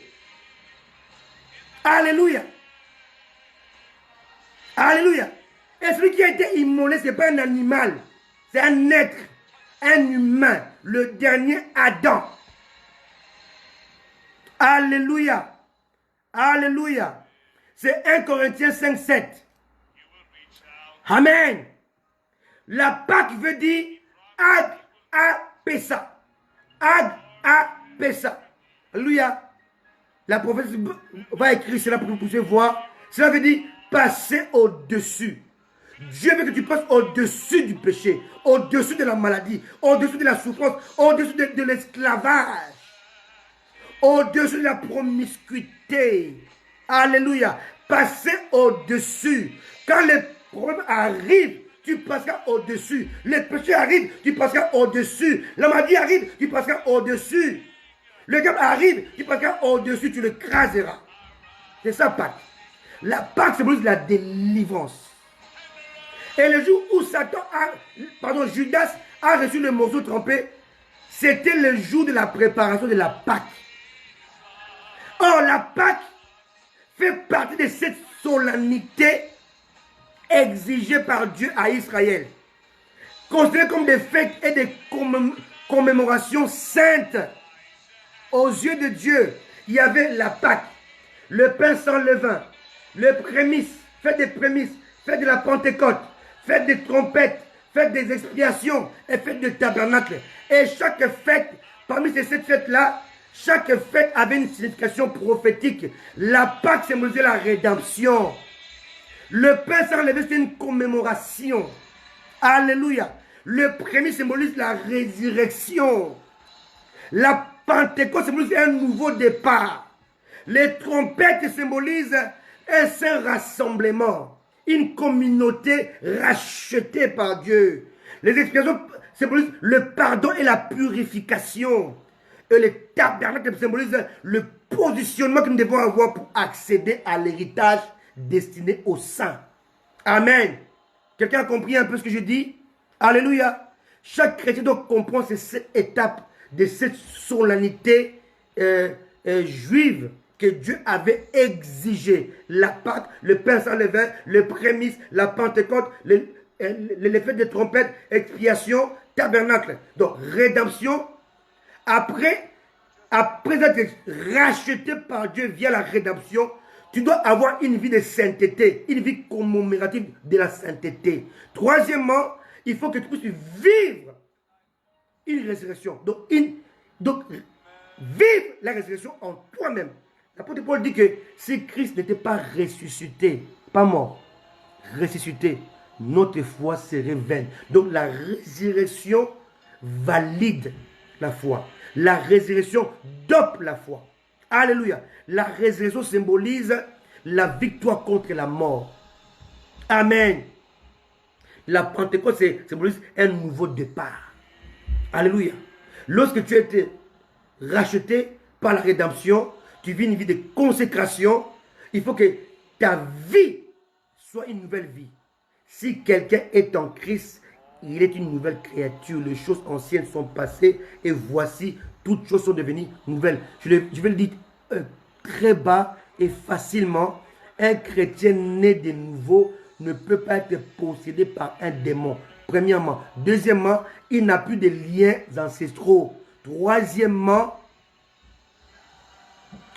Alléluia. Alléluia. Et celui qui a été immolé, ce n'est pas un animal. C'est un être. Un humain. Le dernier Adam. Alléluia. Alléluia. C'est 1 Corinthiens 5, 7. Amen. La Pâque veut dire Ad a Pessa. Ad a Pessa. Alléluia. La prophétie va écrire cela pour que vous puissiez voir. Cela veut dire passer au-dessus. Dieu veut que tu passes au-dessus du péché, au-dessus de la maladie, au-dessus de la souffrance, au-dessus de l'esclavage, au-dessus de la promiscuité. Alléluia. Passer au-dessus. Quand les problèmes arrivent, tu passeras au-dessus. Les péchés arrivent, tu passeras au-dessus. La maladie arrive, tu passeras au-dessus. Le diable arrive, tu passeras au-dessus, tu le craseras. C'est ça, Pâques. La Pâque symbolise la délivrance. Et le jour où Judas a reçu le morceau trempé, c'était le jour de la préparation de la Pâque. Or, la Pâque fait partie de cette solennité exigée par Dieu à Israël. Considérée comme des fêtes et des commémorations saintes. Aux yeux de Dieu, il y avait la Pâque, le pain sans levain, le prémices, fête des prémices, fête de la Pentecôte, fête des trompettes, fête des expiations et fête de tabernacle. Et chaque fête, parmi ces 7 fêtes-là, chaque fête avait une signification prophétique. La Pâque symbolisait la rédemption. Le pain sans levain, c'était une commémoration. Alléluia. Le prémice symbolise la résurrection. La Pentecôte symbolise un nouveau départ. Les trompettes symbolisent un saint rassemblement. Une communauté rachetée par Dieu. Les expiations symbolisent le pardon et la purification. Et les tabernacles symbolisent le positionnement que nous devons avoir pour accéder à l'héritage destiné aux saints. Amen. Quelqu'un a compris un peu ce que je dis? Alléluia. Chaque chrétien doit comprendre ces 7 étapes de cette solennité juive que Dieu avait exigé. La Pâque, le pain sans levain, le prémices, la Pentecôte, les fêtes de trompettes, expiation, tabernacle. Donc, rédemption. Après être racheté par Dieu via la rédemption, tu dois avoir une vie de sainteté, une vie commémorative de la sainteté. Troisièmement, il faut que tu puisses vivre une résurrection. Donc, vive la résurrection en toi-même. L'apôtre Paul dit que si Christ n'était pas ressuscité, pas mort, ressuscité, notre foi serait vaine. Donc la résurrection valide la foi. La résurrection dope la foi. Alléluia. La résurrection symbolise la victoire contre la mort. Amen. La Pentecôte symbolise un nouveau départ. Alléluia. Lorsque tu as été racheté par la rédemption, tu vis une vie de consécration. Il faut que ta vie soit une nouvelle vie. Si quelqu'un est en Christ, il est une nouvelle créature. Les choses anciennes sont passées et voici, toutes choses sont devenues nouvelles. Je vais le dire très bas et facilement. Un chrétien né de nouveau ne peut pas être possédé par un démon. Premièrement. Deuxièmement, il n'a plus de liens ancestraux. Troisièmement,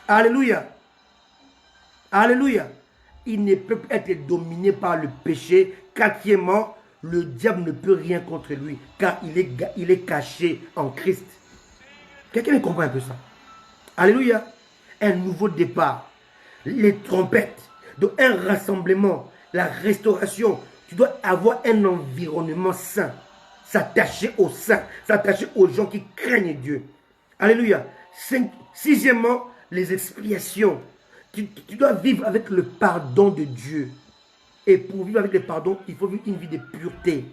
alléluia, alléluia, il ne peut être dominé par le péché. Quatrièmement, le diable ne peut rien contre lui, car il est caché en Christ. Quelqu'un comprend un peu ça? Alléluia. Un nouveau départ, les trompettes, donc un rassemblement, la restauration. Tu dois avoir un environnement sain, s'attacher aux saints, s'attacher aux gens qui craignent Dieu. Alléluia. Sixièmement, les expiations. Tu dois vivre avec le pardon de Dieu. Et pour vivre avec le pardon, il faut vivre une vie de pureté.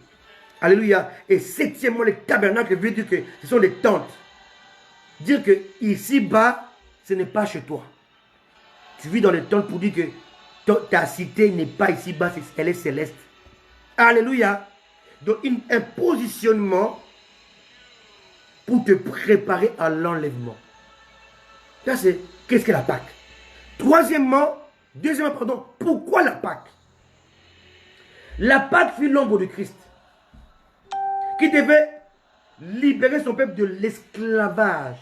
Alléluia. Et septièmement, les tabernacles veut dire que ce sont des tentes. Dire que ici-bas, ce n'est pas chez toi. Tu vis dans les tentes pour dire que Ta cité n'est pas ici-bas, elle est céleste. Alléluia. Donc un positionnement pour te préparer à l'enlèvement. Ça c'est, qu'est-ce que la Pâque? Deuxièmement, pourquoi la Pâque? La Pâque fut l'ombre de Christ, qui devait libérer son peuple de l'esclavage.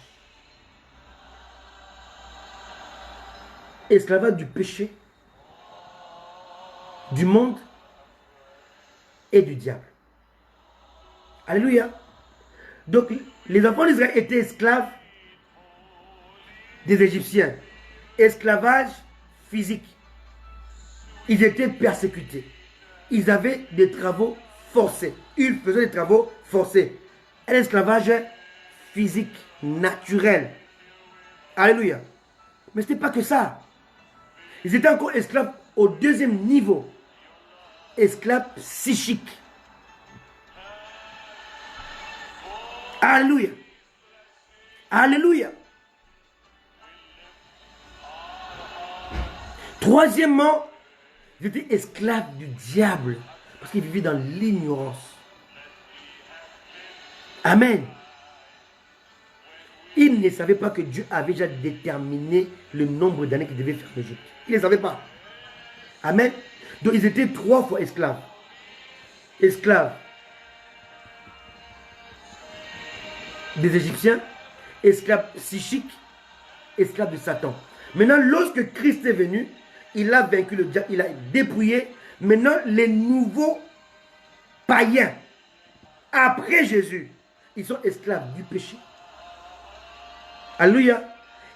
Esclavage du péché, du monde et du diable. Alléluia. Donc, les enfants d'Israël étaient esclaves des Égyptiens. Esclavage physique. Ils étaient persécutés. Ils avaient des travaux forcés. Ils faisaient des travaux forcés. Un esclavage physique, naturel. Alléluia. Mais ce n'était pas que ça. Ils étaient encore esclaves au deuxième niveau. Esclaves psychiques. Alléluia. Alléluia. Troisièmement, ils étaient esclaves du diable. Parce qu'ils vivaient dans l'ignorance. Amen. Ils ne savaient pas que Dieu avait déjà déterminé le nombre d'années qu'ils devaient faire en Égypte. Ils ne savaient pas. Amen. Donc ils étaient 3 fois esclaves. Esclaves des Égyptiens, esclaves psychiques, esclaves de Satan. Maintenant, lorsque Christ est venu, il a vaincu le diable, il a dépouillé. Maintenant, les nouveaux païens, après Jésus, ils sont esclaves du péché. Alléluia.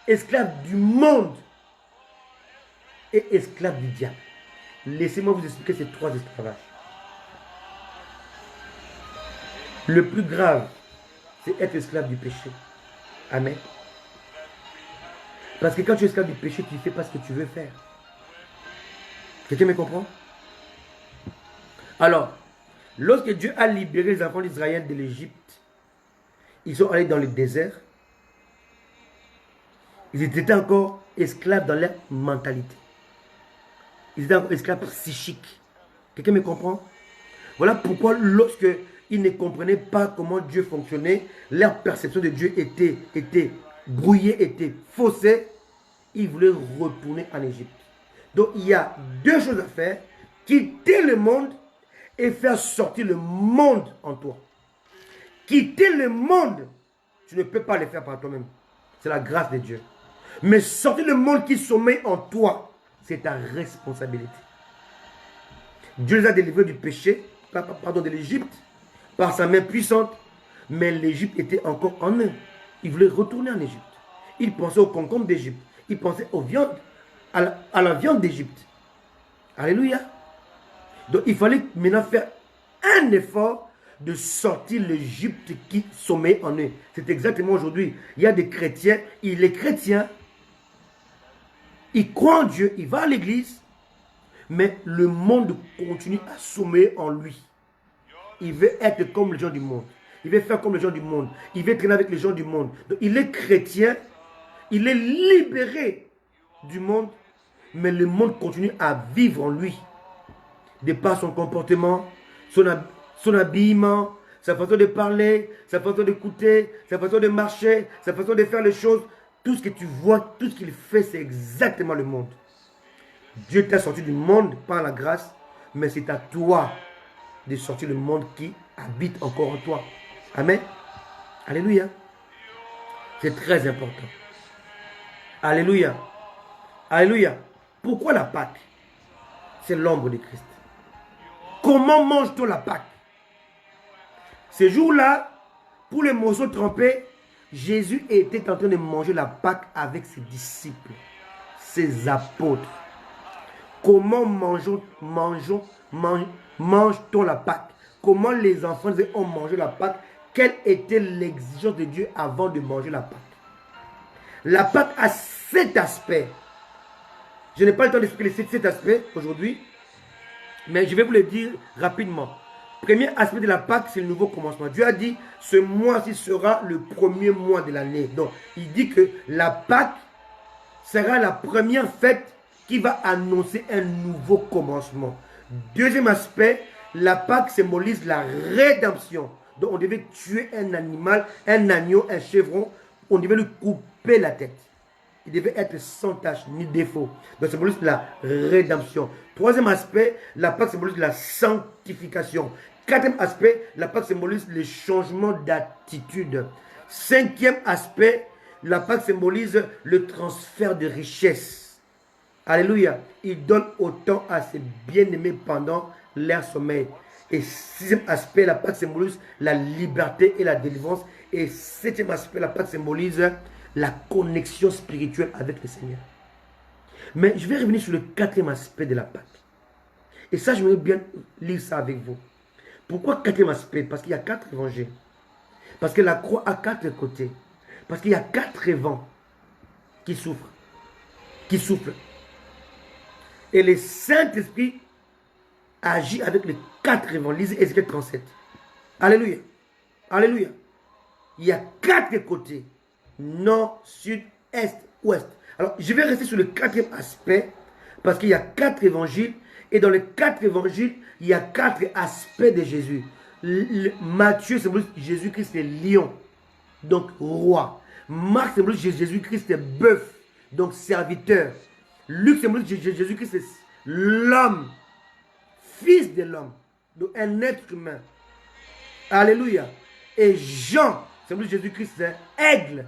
Esclaves du monde et esclaves du diable. Laissez-moi vous expliquer ces 3 esclavages. Le plus grave, c'est être esclave du péché. Amen. Parce que quand tu es esclave du péché, tu ne fais pas ce que tu veux faire. Quelqu'un me comprend? Alors, lorsque Dieu a libéré les enfants d'Israël de l'Égypte, ils sont allés dans le désert. Ils étaient encore esclaves dans leur mentalité. Ils étaient encore esclaves psychiques. Quelqu'un me comprend? Voilà pourquoi lorsque ils ne comprenaient pas comment Dieu fonctionnait, leur perception de Dieu était brouillée, était faussée, ils voulaient retourner en Égypte. Donc il y a 2 choses à faire: quitter le monde et faire sortir le monde en toi. Quitter le monde, tu ne peux pas le faire par toi-même. C'est la grâce de Dieu. Mais sortir le monde qui sommeille en toi, c'est ta responsabilité. Dieu les a délivrés du péché, pardon, de l'Égypte, par sa main puissante, mais l'Égypte était encore en eux. Ils voulaient retourner en Égypte. Ils pensaient aux concombres d'Égypte. Ils pensaient aux viandes, à la viande d'Égypte. Alléluia. Donc il fallait maintenant faire un effort de sortir l'Égypte qui sommeille en eux. C'est exactement aujourd'hui. Il y a des chrétiens, les chrétiens, ils croient en Dieu, ils vont à l'église, mais le monde continue à sommeiller en lui. Il veut être comme les gens du monde. Il veut faire comme les gens du monde. Il veut traîner avec les gens du monde. Donc il est chrétien, il est libéré du monde, mais le monde continue à vivre en lui. De par son comportement, son habillement, sa façon de parler, sa façon d'écouter, sa façon de marcher, sa façon de faire les choses. Tout ce que tu vois, tout ce qu'il fait, c'est exactement le monde. Dieu t'a sorti du monde par la grâce, mais c'est à toi de sortir le monde qui habite encore en toi. Amen. Alléluia. C'est très important. Alléluia. Alléluia. Pourquoi la Pâque? C'est l'ombre de Christ. Comment mange-t-on la Pâque? Ce jour-là, pour les morceaux trempés, Jésus était en train de manger la Pâque avec ses disciples, ses apôtres. Comment mange-t-on la Pâque? Comment les enfants ont mangé la Pâque? Quelle était l'exigence de Dieu avant de manger la Pâque? La Pâque a 7 aspects. Je n'ai pas le temps d'expliquer les 7 aspects aujourd'hui, mais je vais vous le dire rapidement. Premier aspect de la Pâque, c'est le nouveau commencement. Dieu a dit, ce mois-ci sera le premier mois de l'année. Donc, il dit que la Pâque sera la première fête qui va annoncer un nouveau commencement. Deuxième aspect, la Pâque symbolise la rédemption. Donc on devait tuer un animal, un agneau, un chevreau, on devait lui couper la tête. Il devait être sans tache ni défaut. Donc ça symbolise la rédemption. Troisième aspect, la Pâque symbolise la sanctification. Quatrième aspect, la Pâque symbolise le changement d'attitude. Cinquième aspect, la Pâque symbolise le transfert de richesse. Alléluia. Il donne autant à ses bien-aimés pendant leur sommeil. Et sixième aspect, la Pâque symbolise la liberté et la délivrance. Et septième aspect, la Pâque symbolise la connexion spirituelle avec le Seigneur. Mais je vais revenir sur le quatrième aspect de la Pâque. Et ça, je vais bien lire ça avec vous. Pourquoi quatrième aspect? Parce qu'il y a 4 évangiles. Parce que la croix a 4 côtés. Parce qu'il y a 4 vents qui souffrent. Qui soufflent. Et le Saint-Esprit agit avec les 4 vents. Lisez Ézéchiel 37. Alléluia. Alléluia. Il y a 4 côtés. Nord, sud, est, ouest. Alors, je vais rester sur le quatrième aspect. Parce qu'il y a 4 évangiles. Et dans les 4 évangiles, il y a 4 aspects de Jésus. Matthieu symbolise Jésus-Christ est lion, donc roi. Marc symbolise Jésus-Christ est bœuf, donc serviteur. Luc symbolise Jésus-Christ est l'homme, fils de l'homme, donc un être humain. Alléluia. Et Jean symbolise Jésus-Christ est aigle,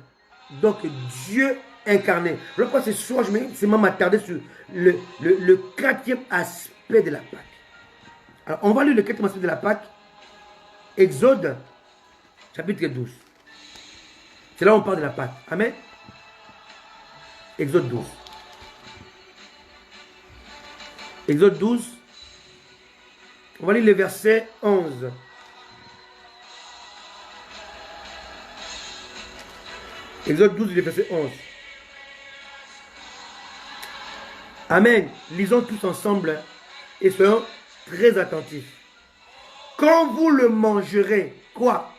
donc Dieu incarné. Pourquoi ce soir, je vais m'attarder sur le quatrième aspect de la Pâque. Alors, on va lire le quatrième aspect de la Pâque. Exode, chapitre 12. C'est là où on parle de la Pâque. Amen. Exode 12. Exode 12. On va lire le verset 11. Exode 12, le verset 11. Amen. Lisons tous ensemble et soyons très attentifs. Quand vous le mangerez, quoi?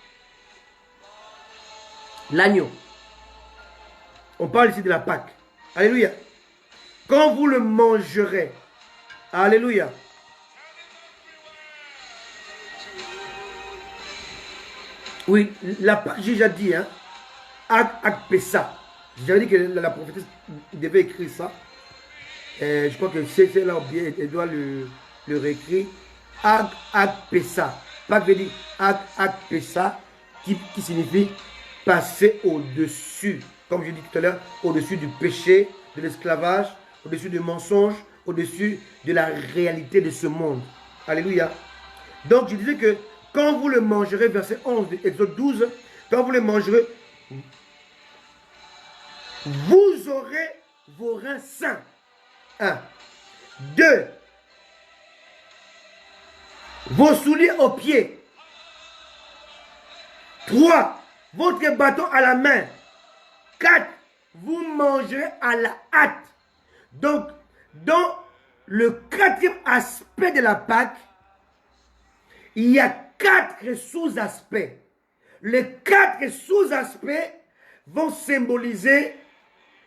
L'agneau. On parle ici de la Pâque. Alléluia. Quand vous le mangerez, alléluia. Oui, la Pâque, j'ai déjà dit, hein. Pessa. J'avais dit que la prophétesse devait écrire ça. Je crois que c'est là, bien, elle doit le réécrire. Pessa. Pâque veut dire Pessa, qui signifie passer au-dessus. Comme je dis tout à l'heure, au-dessus du péché, de l'esclavage, au-dessus du mensonge, au-dessus de la réalité de ce monde. Alléluia. Donc je disais que quand vous le mangerez, verset 11 de Exode 12, quand vous le mangerez, vous aurez vos reins sains. 1. 2. Vos souliers aux pieds. 3. Votre bâton à la main. 4. Vous mangerez à la hâte. Donc, dans le quatrième aspect de la Pâque, il y a 4 sous-aspects. Les 4 sous-aspects vont symboliser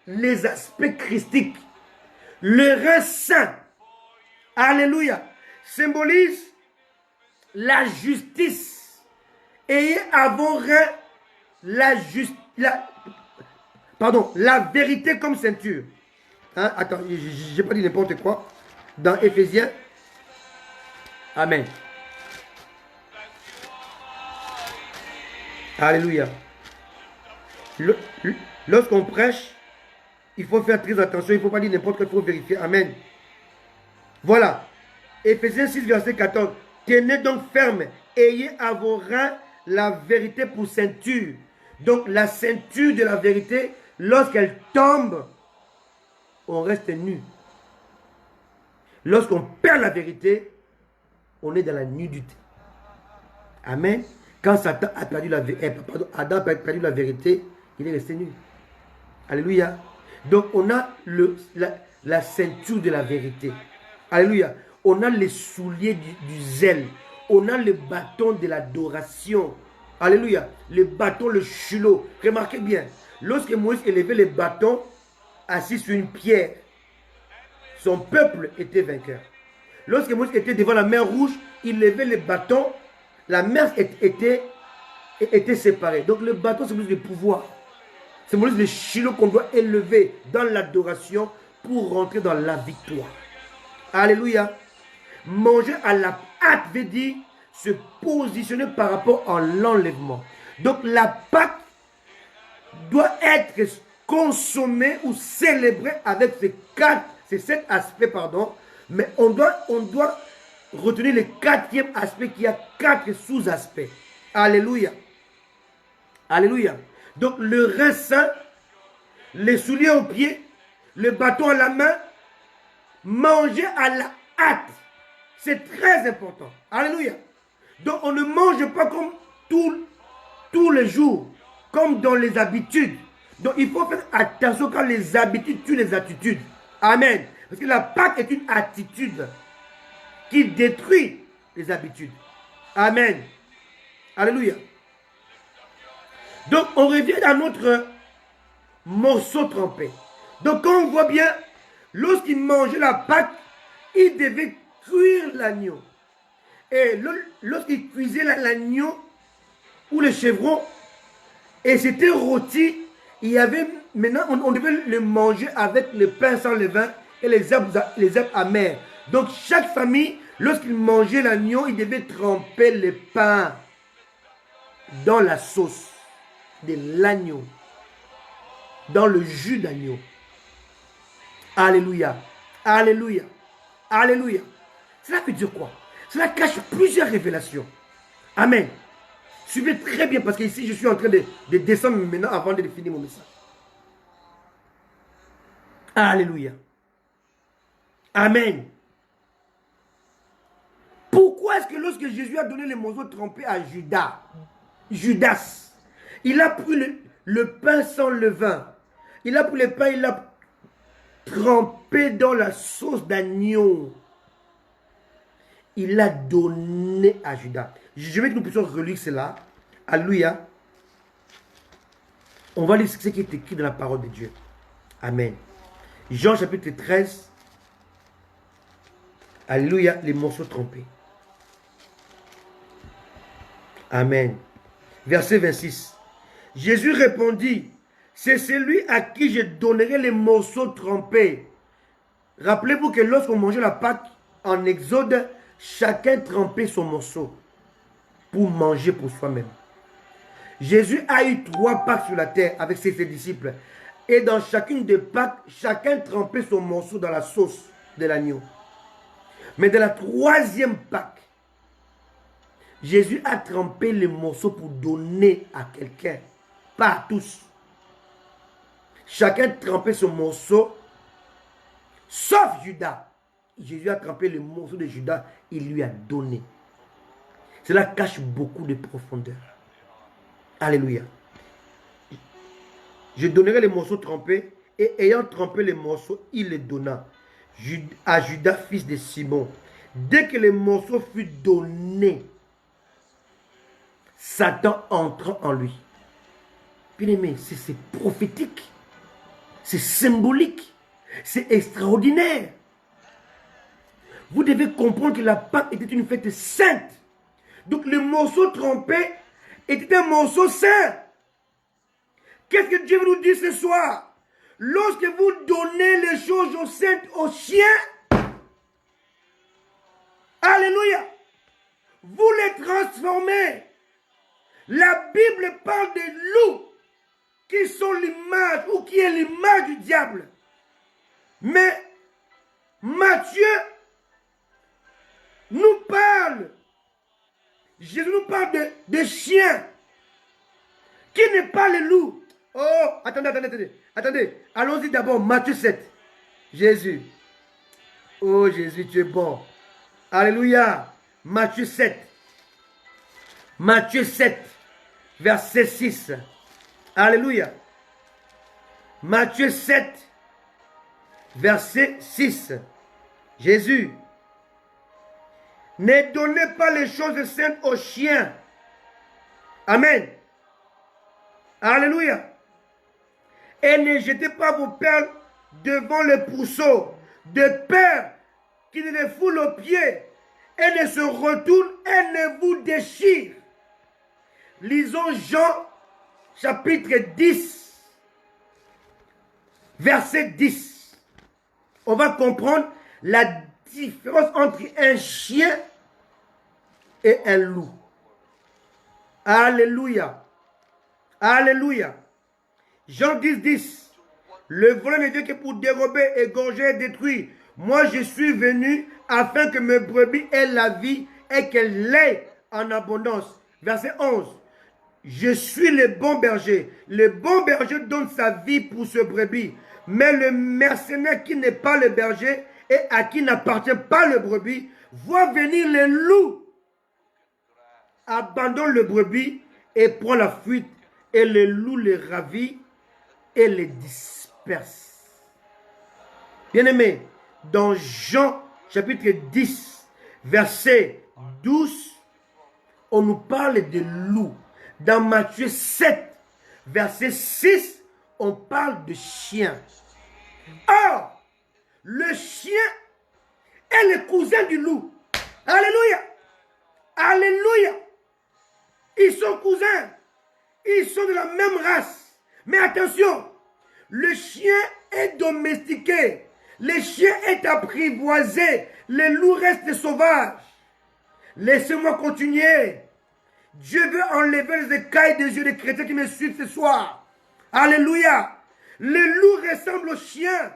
les aspects christiques. Le rein saint, alléluia, symbolise la justice. Ayez à vos reins la vérité comme ceinture. Hein? Attends, je n'ai pas dit n'importe quoi. Dans Éphésiens, amen. Alléluia. Lorsqu'on prêche, il faut faire très attention. Il ne faut pas dire n'importe quoi, il faut vérifier. Amen. Voilà. Éphésiens 6, verset 14. Tenez donc ferme. Ayez à vos reins la vérité pour ceinture. Donc la ceinture de la vérité, lorsqu'elle tombe, on reste nu. Lorsqu'on perd la vérité, on est dans la nudité. Amen. Quand Satan a perdu Adam a perdu la vérité, il est resté nu. Alléluia. Donc on a la ceinture de la vérité. Alléluia. On a les souliers du zèle. On a le bâton de l'adoration. Alléluia. Le bâton, le chulot. Remarquez bien. Lorsque Moïse élevait le bâton assis sur une pierre, son peuple était vainqueur. Lorsque Moïse était devant la mer Rouge, il levait les bâtons, la mer était séparée. Donc le bâton symbolise le pouvoir. Symbolise le Shiloh qu'on doit élever dans l'adoration pour rentrer dans la victoire. Alléluia. Manger à la hâte veut dire se positionner par rapport à l'enlèvement. Donc la Pâque doit être consommée ou célébrée avec ces 7 aspects, mais on doit retenir le 4e aspect qui a 4 sous-aspects. Alléluia. Alléluia. Donc le rein saint, les souliers aux pieds, le bâton à la main, manger à la hâte. C'est très important. Alléluia. Donc on ne mange pas comme tous les jours, comme dans les habitudes. Donc il faut faire attention quand les habitudes tuent les attitudes. Amen. Parce que la Pâque est une attitude qui détruit les habitudes. Amen. Alléluia. Donc on revient à notre morceau trempé. Donc quand on voit bien, lorsqu'il mangeait la Pâque, il devait cuire l'agneau. Et lorsqu'il cuisait l'agneau ou le chevreau, et c'était rôti, il y avait, maintenant on devait le manger avec le pain sans levain et les herbes amères. Donc chaque famille, lorsqu'il mangeait l'agneau, il devait tremper le pain dans la sauce de l'agneau, dans le jus d'agneau. Alléluia. Alléluia. Alléluia. Cela veut dire quoi? Cela cache plusieurs révélations. Amen. Suivez très bien parce que ici je suis en train de descendre maintenant avant de finir mon message. Alléluia. Amen. Pourquoi est-ce que lorsque Jésus a donné les morceaux trempés à Judas, il a pris le pain sans levain, il a pris le pain, il l'a trempé dans la sauce d'agneau, il l'a donné à Judas. Je veux que nous puissions relire cela. Alléluia. On va lire ce qui est écrit dans la parole de Dieu. Amen. Jean chapitre 13. Alléluia, les morceaux trempés. Amen. Verset 26. Jésus répondit, c'est celui à qui je donnerai les morceaux trempés. Rappelez-vous que lorsqu'on mangeait la Pâque en Exode, chacun trempait son morceau pour manger pour soi-même. Jésus a eu 3 Pâques sur la terre avec ses disciples. Et dans chacune des Pâques, chacun trempait son morceau dans la sauce de l'agneau. Mais dans la 3e Pâque, Jésus a trempé les morceaux pour donner à quelqu'un, pas à tous. Chacun trempait son morceau, sauf Judas. Jésus a trempé le morceau de Judas, il lui a donné. Cela cache beaucoup de profondeur. Alléluia. Je donnerai les morceaux trempés, et ayant trempé les morceaux, il les donna à Judas, fils de Simon. Dès que les morceaux furent donnés, Satan entra en lui. Bien aimé, c'est prophétique, c'est symbolique, c'est extraordinaire. Vous devez comprendre que la Pâque était une fête sainte. Donc le morceau trempé était un morceau saint. Qu'est-ce que Dieu veut nous dire ce soir? Lorsque vous donnez les choses aux saintes, aux chiens, alléluia, vous les transformez. La Bible parle des loups qui sont l'image ou qui est l'image du diable. Mais Matthieu nous parle, Jésus nous parle de chiens qui n'est pas le loup. Oh, attendez. Allons-y d'abord, Matthieu 7. Jésus. Oh Jésus, tu es bon. Alléluia. Matthieu 7. Matthieu 7, verset 6. Alléluia. Matthieu 7, verset 6. Jésus. Ne donnez pas les choses saintes aux chiens. Amen. Alléluia. Et ne jetez pas vos perles devant les pourceaux. de peur qu'il ne les foule aux pieds et ne se retourne et ne vous déchire. Lisons Jean chapitre 10, verset 10. On va comprendre la différence entre un chien et un loup. Alléluia. Alléluia. Jean 10, 10. Le voleur n'est Dieu que pour dérober, égorger et détruire. Moi, je suis venu afin que mes brebis aient la vie et qu'elles l'aient en abondance. Verset 11. Je suis le bon berger. Le bon berger donne sa vie pour ce brebis. Mais le mercenaire qui n'est pas le berger et à qui n'appartient pas le brebis, voit venir les loups, abandonne le brebis et prend la fuite. Et le loup les ravit et les disperse. Bien-aimés, dans Jean chapitre 10, verset 12, on nous parle de loup. Dans Matthieu 7, verset 6, on parle de chien. Or, le chien est le cousin du loup. Alléluia. Alléluia. Ils sont cousins. Ils sont de la même race. Mais attention, le chien est domestiqué. Le chien est apprivoisé. Le loup reste sauvage. Laissez-moi continuer. Dieu veut enlever les écailles des yeux des chrétiens qui me suivent ce soir. Alléluia. Le loup ressemble au chien.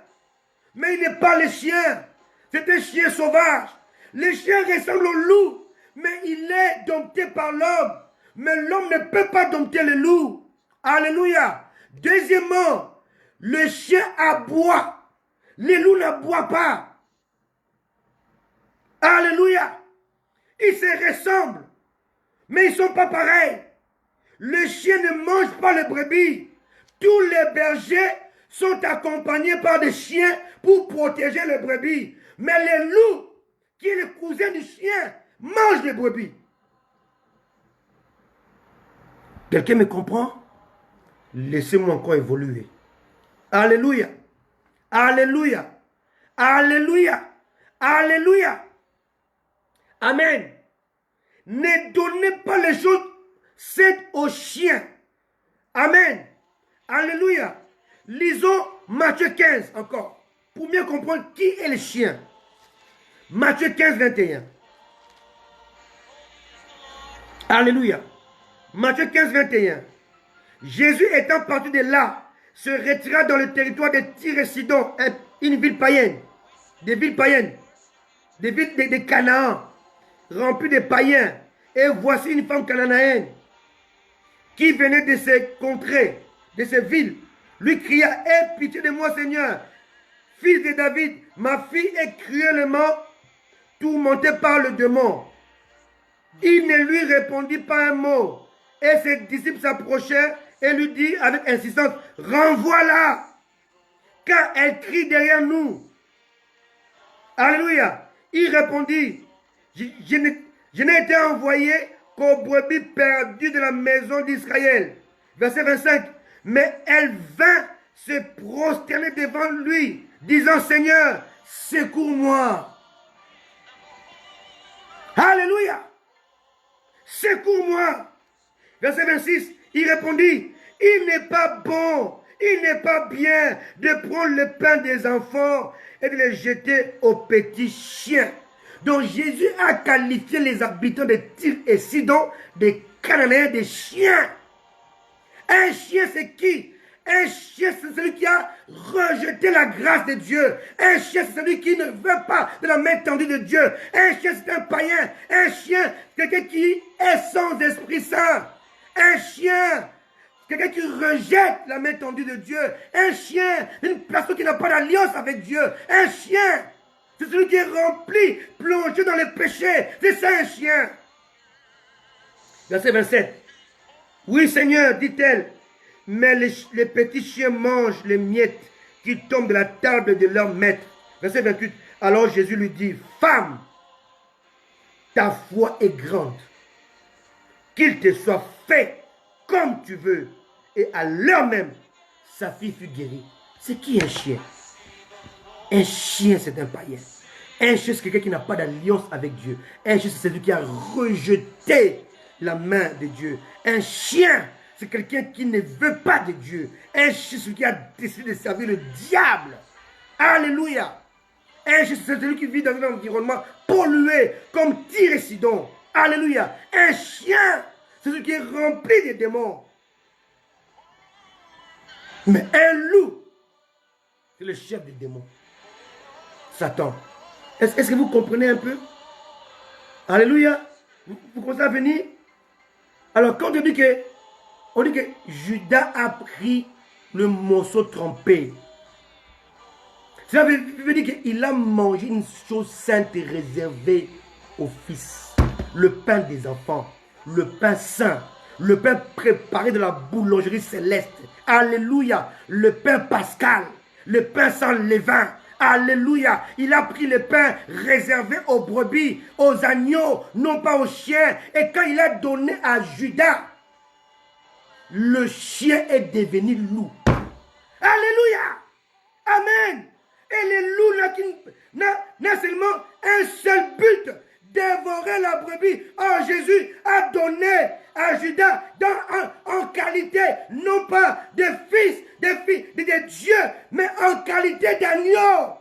Mais il n'est pas le chien. C'est un chien sauvage. Le chien ressemble au loup. Mais il est dompté par l'homme. Mais l'homme ne peut pas dompter le loup. Alléluia. Deuxièmement, le chien aboie. Le loup n'aboie pas. Alléluia. Ils se ressemblent. Mais ils ne sont pas pareils. Le chien ne mange pas les brebis. Tous les bergers sont accompagnés par des chiens pour protéger les brebis. Mais le loup, qui est le cousin du chien, mange les brebis. Quelqu'un me comprend? Laissez-moi encore évoluer. Alléluia. Alléluia. Alléluia. Alléluia. Amen. Ne donnez pas les choses faites aux chiens. Amen. Alléluia. Lisons Matthieu 15 encore. Pour mieux comprendre qui est le chien. Matthieu 15, 21. Alléluia. Matthieu 15, 21. Jésus étant parti de là, se retira dans le territoire de Tyr et Sidon, une ville païenne. Des villes païennes. Des villes de Canaan, remplies de païens. Et voici une femme cananéenne qui venait de ces contrées, de ces villes, lui cria: aie pitié de moi, Seigneur, fils de David, ma fille est cruellement tourmentée par le démon. Il ne lui répondit pas un mot. Et ses disciples s'approchèrent et lui dit avec insistance: renvoie-la, car elle crie derrière nous. Alléluia. Il répondit: je n'ai été envoyé qu'aux brebis perdues de la maison d'Israël. Verset 25. Mais elle vint se prosterner devant lui, disant: Seigneur, secours-moi. Alléluia. Secours-moi. Verset 26. Il répondit: il n'est pas bon, il n'est pas bien de prendre le pain des enfants et de les jeter aux petits chiens. Donc Jésus a qualifié les habitants de Tyr et Sidon, des Cananéens, des chiens. Un chien, c'est qui? Un chien, c'est celui qui a rejeté la grâce de Dieu. Un chien, c'est celui qui ne veut pas de la main tendue de Dieu. Un chien, c'est un païen. Un chien, c'est quelqu'un qui est sans Esprit Saint. Un chien, quelqu'un qui rejette la main tendue de Dieu. Un chien, une personne qui n'a pas d'alliance avec Dieu. Un chien, c'est celui qui est rempli, plongé dans les péchés. C'est ça un chien. Verset 27. Oui, Seigneur, dit-elle, mais les petits chiens mangent les miettes qui tombent de la table de leur maître. Verset 28. Alors Jésus lui dit: femme, ta foi est grande. Qu'il te soit fait comme tu veux. Et à l'heure même, sa fille fut guérie. C'est qui un chien? Un chien, c'est un païen. Un chien, c'est quelqu'un qui n'a pas d'alliance avec Dieu. Un chien, c'est celui qui a rejeté la main de Dieu. Un chien, c'est quelqu'un qui ne veut pas de Dieu. Un chien, c'est celui qui a décidé de servir le diable. Alléluia. Un chien, c'est celui qui vit dans un environnement pollué, comme Tyr et Sidon. Alléluia. Un chien, c'est celui qui est rempli de démons. Mais un loup, c'est le chef des démons. Satan. Est-ce que vous comprenez un peu? Alléluia. Vous commencez à venir? Alors, quand on dit que Judas a pris le morceau trempé, cela veut dire qu'il a mangé une chose sainte et réservée au fils. Le pain des enfants, le pain saint, le pain préparé de la boulangerie céleste. Alléluia. Le pain pascal, le pain sans levain. Alléluia. Il a pris le pain réservé aux brebis, aux agneaux, non pas aux chiens. Et quand il a donné à Judas, le chien est devenu loup. Alléluia. Amen. Et le loup n'a seulement un seul but, dévorer la brebis. Oh, Jésus a donné à Judas en qualité, non pas de fils, de Dieu, mais en qualité d'agneau.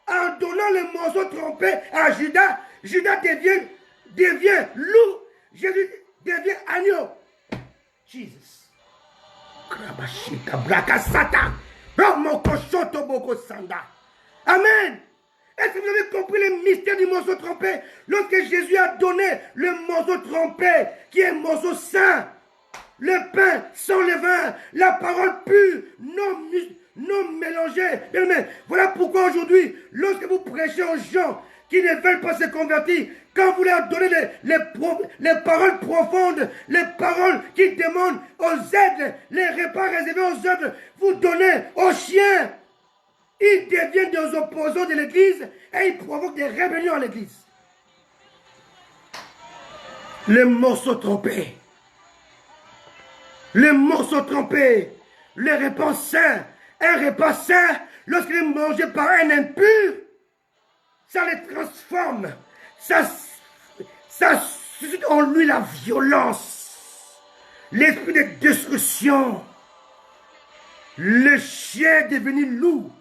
En donnant le morceau trompé à Judas, Judas devient loup, Jésus devient agneau. Jesus. Amen. Est-ce que vous avez compris le mystère du morceau trempé? Lorsque Jésus a donné le morceau trempé, qui est un morceau saint, le pain sans levain, la parole pure, non mélangée. Voilà pourquoi aujourd'hui, lorsque vous prêchez aux gens qui ne veulent pas se convertir, quand vous leur donnez les paroles profondes, les paroles qui demandent aux aigles, les repas réservés aux aigles, vous donnez aux chiens. Ils deviennent des opposants de l'église et ils provoquent des rébellions à l'église. Les morceaux trompés. Les morceaux trompés. Les repas sains. Un repas sain, lorsqu'il est mangé par un impur, ça les transforme. Ça suscite en lui la violence. L'esprit de destruction. Le chien est devenu loup.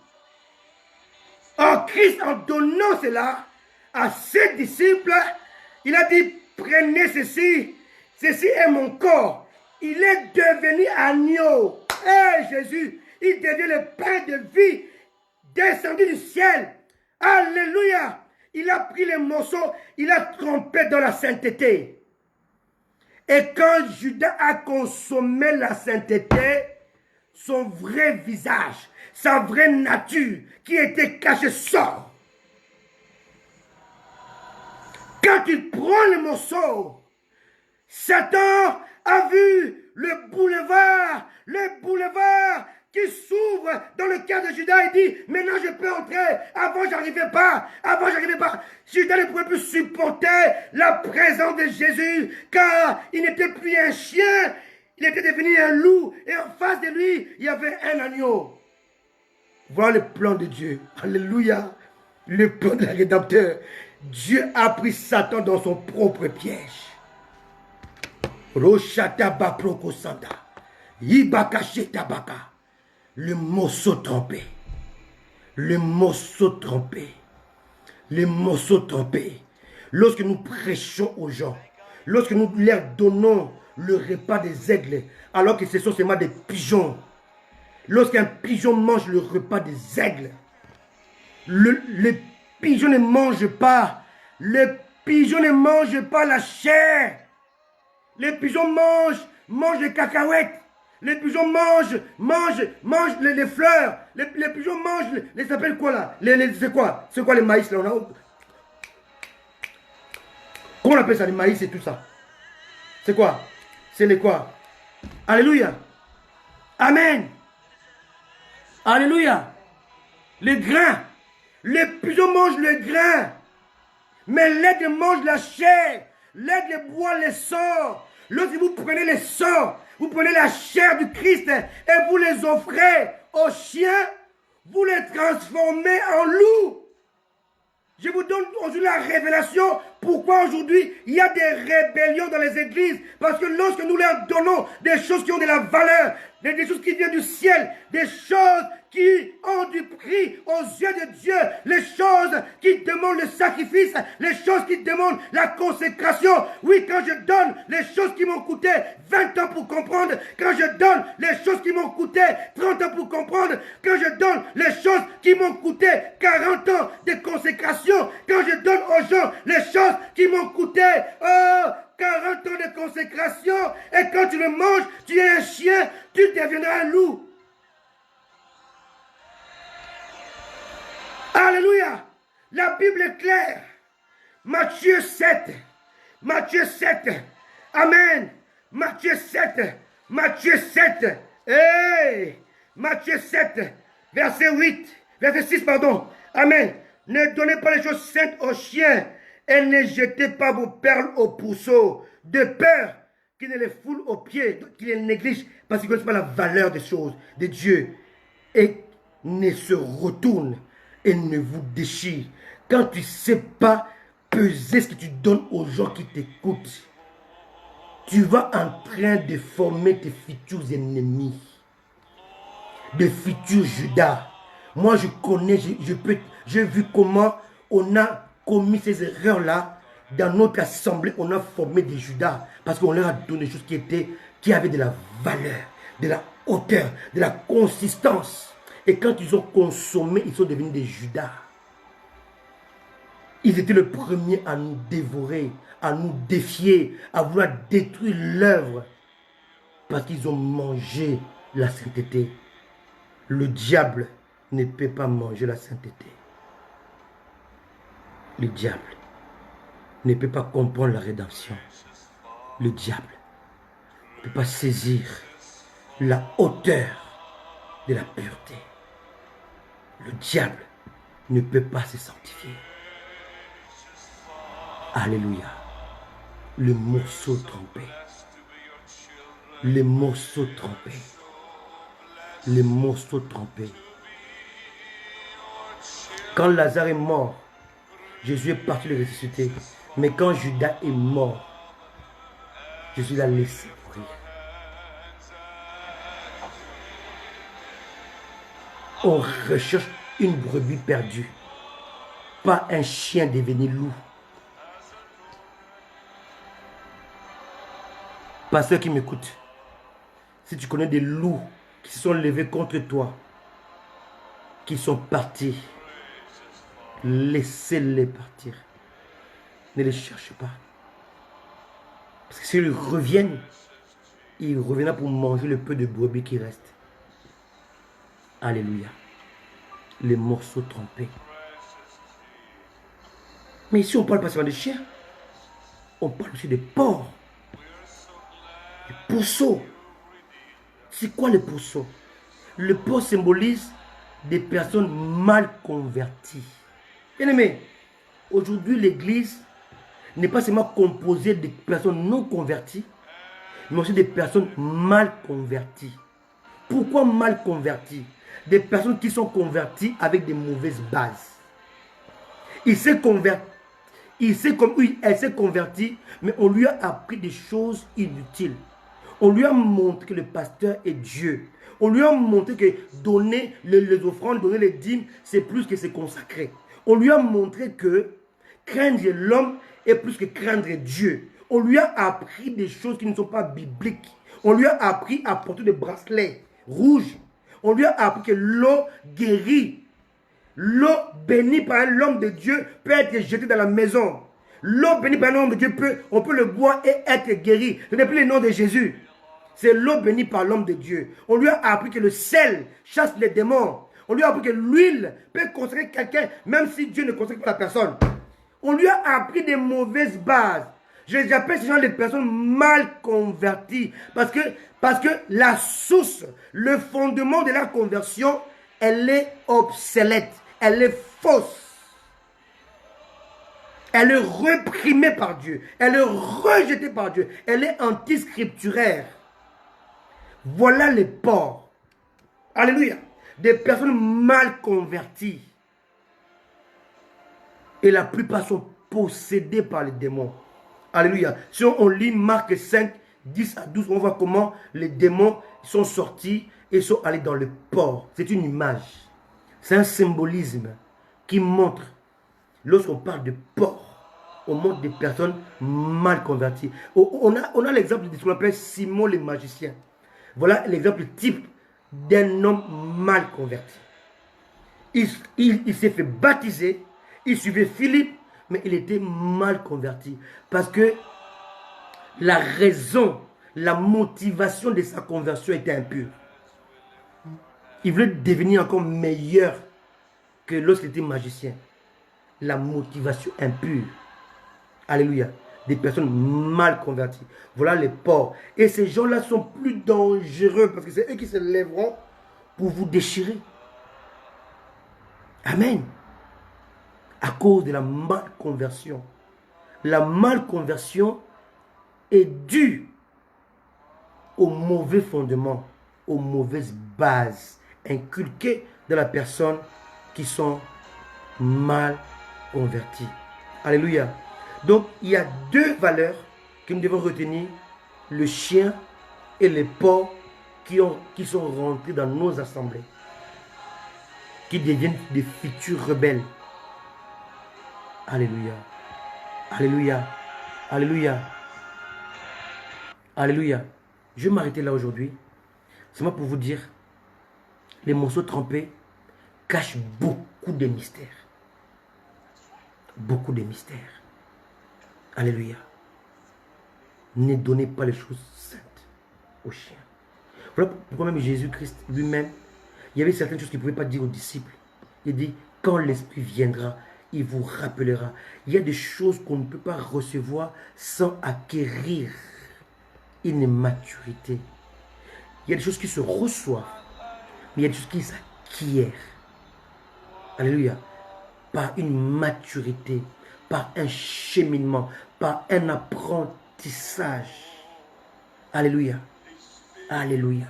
Or, Christ, en donnant cela à ses disciples, il a dit, prenez ceci, ceci est mon corps. Il est devenu agneau. Et Jésus, il devient le pain de vie, descendu du ciel. Alléluia. Il a pris les morceaux, il a trempé dans la sainteté. Et quand Judas a consommé la sainteté, son vrai visage, sa vraie nature qui était cachée sort. Quand il prend le morceau, Satan a vu le boulevard qui s'ouvre dans le cœur de Judas et dit, maintenant je peux entrer, avant j'arrivais pas. Judas ne pouvait plus supporter la présence de Jésus, car il n'était plus un chien, il était devenu un loup, et en face de lui, il y avait un agneau. Voilà le plan de Dieu. Alléluia. Le plan de la rédempteur. Dieu a pris Satan dans son propre piège. Roshata baproko sanda. Yibakasheta baka. Le morceau trempé. Le morceau trempé. Le morceau trempé. Lorsque nous prêchons aux gens, lorsque nous leur donnons le repas des aigles, alors que ce sont seulement des pigeons. Lorsqu'un pigeon mange le repas des aigles, le pigeon ne mange pas. Le pigeon ne mange pas la chair. Les pigeons mangent les cacahuètes. Les pigeons mangent les fleurs. Les pigeons mangent, les s'appelle quoi là? C'est quoi? C'est quoi les maïs là? Comment on appelle ça, les maïs et tout ça? C'est quoi? C'est les quoi? Alléluia. Amen. Alléluia. Les grains. Les pigeons mangent les grains. Mais l'aigle mange la chair. L'aigle boit les sorts. Lorsque vous prenez les sorts, vous prenez la chair du Christ et vous les offrez aux chiens vous les transformez en loups. Je vous donne aujourd'hui la révélation. Pourquoi aujourd'hui il y a des rébellions dans les églises? Parce que lorsque nous leur donnons des choses qui ont de la valeur, des choses qui viennent du ciel, des choses qui ont du prix aux yeux de Dieu, les choses qui demandent le sacrifice, les choses qui demandent la consécration. Oui, quand je donne les choses qui m'ont coûté 20 ans pour comprendre, quand je donne les choses qui m'ont coûté 30 ans pour comprendre, quand je donne les choses qui m'ont coûté 40 ans de consécration, quand je donne aux gens les choses qui m'ont coûté 40 ans de consécration, et quand tu le manges, tu es un chien, tu deviendras un loup. Alléluia. La Bible est claire. Matthieu 7. Matthieu 7. Amen. Matthieu 7. Matthieu 7. Hey. Matthieu 7. Verset 8. Verset 6, pardon. Amen. Ne donnez pas les choses saintes aux chiens et ne jetez pas vos perles aux pourceaux, de peur qu'ils ne les foulent aux pieds, qu'ils les négligent, parce qu'ils ne connaissent pas la valeur des choses de Dieu, et ne se retournent et ne vous déchirent. Quand tu ne sais pas peser ce que tu donnes aux gens qui t'écoutent, tu vas en train de former tes futurs ennemis, de futurs Judas. Moi, je connais, j'ai vu comment on a commis ces erreurs-là. Dans notre assemblée, on a formé des Judas parce qu'on leur a donné des choses qui avaient de la valeur, de la hauteur, de la consistance. Et quand ils ont consommé, ils sont devenus des Judas. Ils étaient les premiers à nous dévorer, à nous défier, à vouloir détruire l'œuvre parce qu'ils ont mangé la sainteté. Le diable ne peut pas manger la sainteté. Le diable ne peut pas comprendre la rédemption. Le diable ne peut pas saisir la hauteur de la pureté. Le diable ne peut pas se sanctifier. Alléluia. Le morceau trompé. Les morceaux trompés. Les morceaux trompés. Quand Lazare est mort, Jésus est parti le ressusciter. Mais quand Judas est mort, Jésus l'a laissé mourir. On recherche une brebis perdue, pas un chien devenu loup. Pasteur qui m'écoute, si tu connais des loups qui se sont levés contre toi, qui sont partis, laissez-les partir. Ne les cherche pas. Parce que s'ils reviennent, ils reviendront pour manger le peu de brebis qui reste. Alléluia. Les morceaux trompés. Mais ici, on parle pas seulement de chiens. On parle aussi des porcs. Les pourceaux. C'est quoi les pourceaux? Le porc symbolise des personnes mal converties. Bien aimé, aujourd'hui, l'église n'est pas seulement composée de personnes non converties, mais aussi des personnes mal converties. Pourquoi mal converties? Des personnes qui sont converties avec des mauvaises bases. Elle s'est convertie, mais on lui a appris des choses inutiles. On lui a montré que le pasteur est Dieu. On lui a montré que donner les offrandes, donner les dîmes, c'est plus que se consacrer. On lui a montré que craindre l'homme est plus que craindre Dieu. On lui a appris des choses qui ne sont pas bibliques. On lui a appris à porter des bracelets rouges. On lui a appris que l'eau guérit. L'eau bénie par l'homme de Dieu peut être jetée dans la maison. L'eau bénie par l'homme de Dieu, on peut le boire et être guéri. Ce n'est plus le nom de Jésus. C'est l'eau bénie par l'homme de Dieu. On lui a appris que le sel chasse les démons. On lui a appris que l'huile peut consacrer quelqu'un, même si Dieu ne consacre pas la personne. On lui a appris des mauvaises bases. J'appelle ces gens des personnes mal converties. Parce que la source, le fondement de la conversion, elle est obsolète. Elle est fausse. Elle est réprimée par Dieu. Elle est rejetée par Dieu. Elle est antiscripturaire. Voilà les porcs. Alléluia. Des personnes mal converties. Et la plupart sont possédées par les démons. Alléluia. Si on lit Marc 5, 10 à 12, on voit comment les démons sont sortis et sont allés dans le porc. C'est une image. C'est un symbolisme qui montre, lorsqu'on parle de porc, on montre des personnes mal converties. On a l'exemple de ce qu'on appelle Simon le magicien. Voilà l'exemple type d'un homme mal converti. Il s'est fait baptiser, il suivait Philippe, mais il était mal converti. Parce que la raison, la motivation de sa conversion était impure. Il voulait devenir encore meilleur que lorsqu'il était magicien. La motivation impure. Alléluia. Des personnes mal converties. Voilà les porcs. Et ces gens-là sont plus dangereux parce que c'est eux qui se lèveront pour vous déchirer. Amen. À cause de la malconversion. La malconversion est due aux mauvais fondements, aux mauvaises bases inculquées de la personne qui sont mal converties. Alléluia. Donc, il y a deux valeurs que nous devons retenir. Le chien et les porcs qui sont rentrés dans nos assemblées. Qui deviennent des futurs rebelles. Alléluia. Alléluia. Alléluia. Alléluia. Je vais m'arrêter là aujourd'hui. C'est moi pour vous dire, les morceaux trempés cachent beaucoup de mystères. Beaucoup de mystères. Alléluia. Ne donnez pas les choses saintes aux chiens. Voilà pourquoi même Jésus-Christ lui-même, il y avait certaines choses qu'il ne pouvait pas dire aux disciples. Il dit, quand l'Esprit viendra, il vous rappellera. Il y a des choses qu'on ne peut pas recevoir sans acquérir une maturité. Il y a des choses qui se reçoivent, mais il y a des choses qui s'acquièrent. Alléluia. Par une maturité, par un cheminement, par un apprentissage. Alléluia. Alléluia.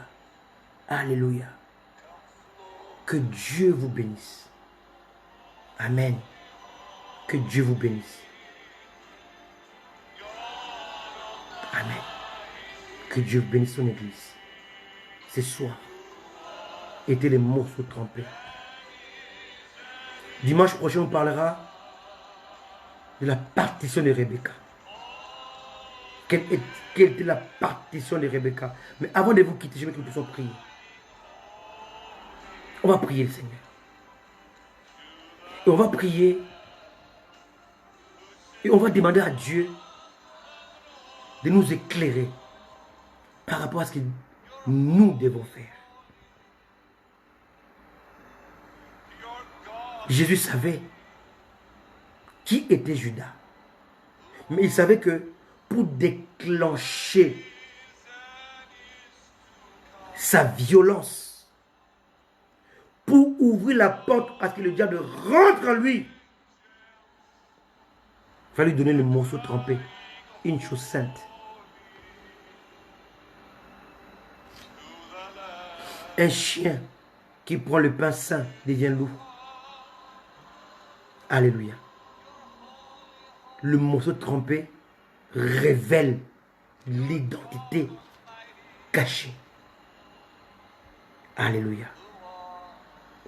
Alléluia. Que Dieu vous bénisse. Amen. Que Dieu vous bénisse. Amen. Que Dieu bénisse son église. Ce soir, étaient les morceaux trempés. Dimanche prochain, on parlera de la partition de Rebecca. Quelle était la partition de Rebecca? Mais avant de vous quitter, je veux que nous puissions prier. On va prier le Seigneur. Et on va prier. Et on va demander à Dieu de nous éclairer par rapport à ce que nous devons faire. Jésus savait qui était Judas. Mais il savait que pour déclencher sa violence, pour ouvrir la porte à ce que le diable rentre en lui, il fallait lui donner le morceau trempé, une chose sainte. Un chien qui prend le pain saint devient loup. Alléluia. Le morceau trempé révèle l'identité cachée. Alléluia.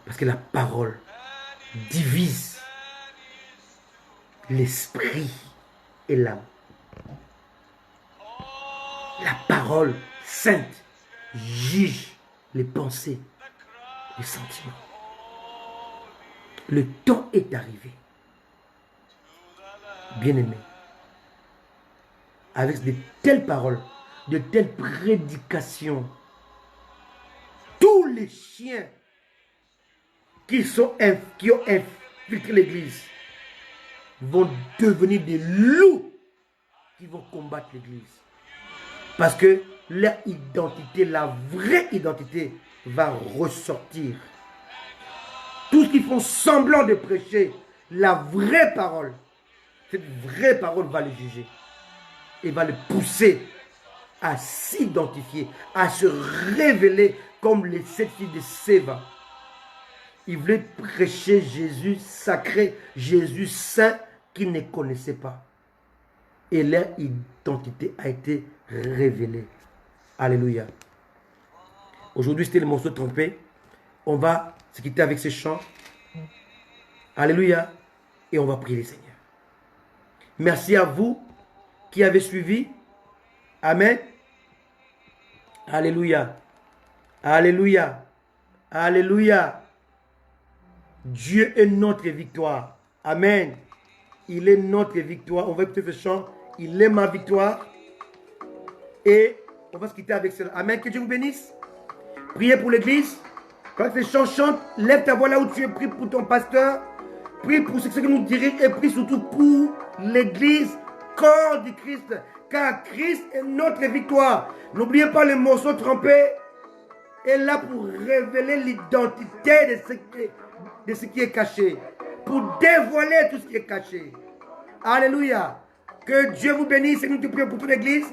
Parce que la parole divise l'esprit et l'âme. La parole sainte juge les pensées, les sentiments. Le temps est arrivé. Bien-aimés, avec de telles paroles, de telles prédications, tous les chiens qui ont infiltré l'église vont devenir des loups qui vont combattre l'église. Parce que leur identité, la vraie identité, va ressortir. Tous ceux qui font semblant de prêcher la vraie parole, cette vraie parole va les juger et va les pousser à s'identifier, à se révéler comme les 7 filles de Séva. Il voulait prêcher Jésus sacré, Jésus saint qu'ils ne connaissaient pas. Et leur identité a été révélée. Alléluia. Aujourd'hui, c'était le morceau trompé. On va se quitter avec ces chants. Alléluia. Et on va prier le Seigneur. Merci à vous qui avez suivi. Amen. Alléluia. Alléluia. Alléluia. Dieu est notre victoire. Amen. Il est notre victoire. On va écouter ce chant. Il est ma victoire. Et on va se quitter avec cela. Amen. Que Dieu vous bénisse. Priez pour l'église. Quand ces chants chantent, lève ta voix là où tu es. Prie pour ton pasteur. Prie pour ceux qui nous dirigent. Et prie surtout pour l'église, corps du Christ. Car Christ est notre victoire. N'oubliez pas le morceau trempé. Est là pour révéler l'identité de ce qui est caché. Pour dévoiler tout ce qui est caché. Alléluia. Que Dieu vous bénisse et nous te prions pour toute l'église.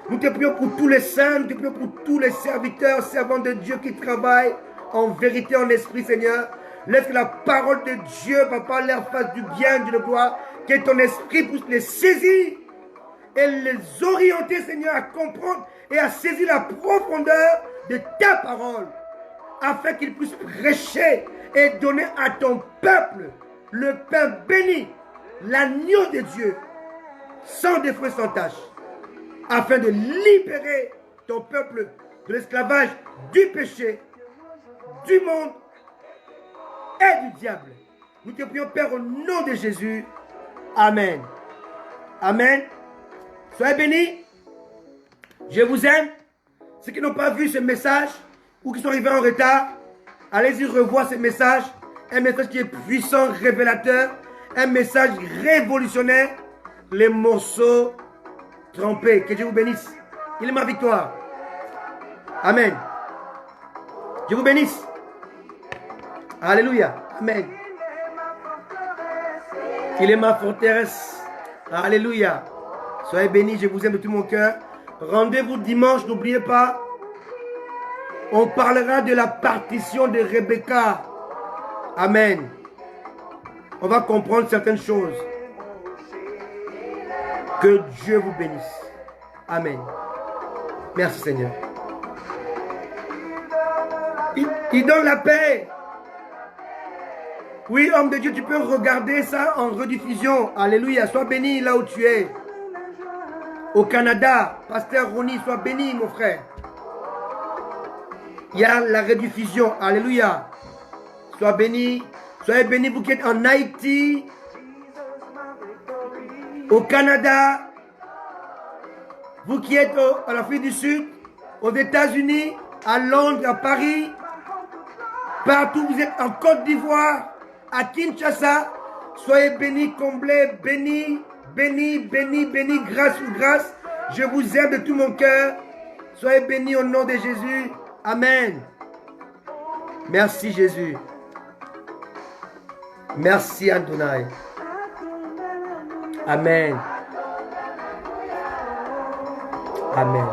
Nous te prions pour tous les saints. Nous te prions pour tous les serviteurs, servants de Dieu qui travaillent en vérité, en esprit, Seigneur. Laisse que la parole de Dieu, Papa, leur fasse du bien, Dieu de gloire. Que ton esprit puisse les saisir et les orienter, Seigneur, à comprendre et à saisir la profondeur de ta parole. Afin qu'ils puissent prêcher et donner à ton peuple le pain béni, l'agneau de Dieu, sans défaut et sans tâche, afin de libérer ton peuple de l'esclavage, du péché, du monde et du diable. Nous te prions, Père, au nom de Jésus. Amen. Amen. Soyez bénis. Je vous aime. Ceux qui n'ont pas vu ce message ou qui sont arrivés en retard, allez-y revoir ce message. Un message qui est puissant, révélateur. Un message révolutionnaire. Les morceaux trempés. Que Dieu vous bénisse. Il est ma victoire. Amen. Dieu vous bénisse. Alléluia. Amen. Il est ma forteresse. Alléluia. Soyez bénis, je vous aime de tout mon cœur. Rendez-vous dimanche, n'oubliez pas. On parlera de la partition de Rebecca. Amen. On va comprendre certaines choses. Que Dieu vous bénisse. Amen. Merci Seigneur. Il donne la paix. Oui, homme de Dieu, tu peux regarder ça en rediffusion. Alléluia. Sois béni là où tu es. Au Canada, Pasteur Ronnie, sois béni, mon frère. Il y a la rediffusion. Alléluia. Sois béni. Soyez bénis, vous qui êtes en Haïti, au Canada, vous qui êtes en Afrique du Sud, aux États-Unis, à Londres, à Paris, partout vous êtes en Côte d'Ivoire, à Kinshasa, soyez bénis, comblés, bénis, bénis, bénis, bénis, grâce ou grâce. Je vous aime de tout mon cœur. Soyez bénis au nom de Jésus. Amen. Merci Jésus. Merci Adonai. Amen. Amen.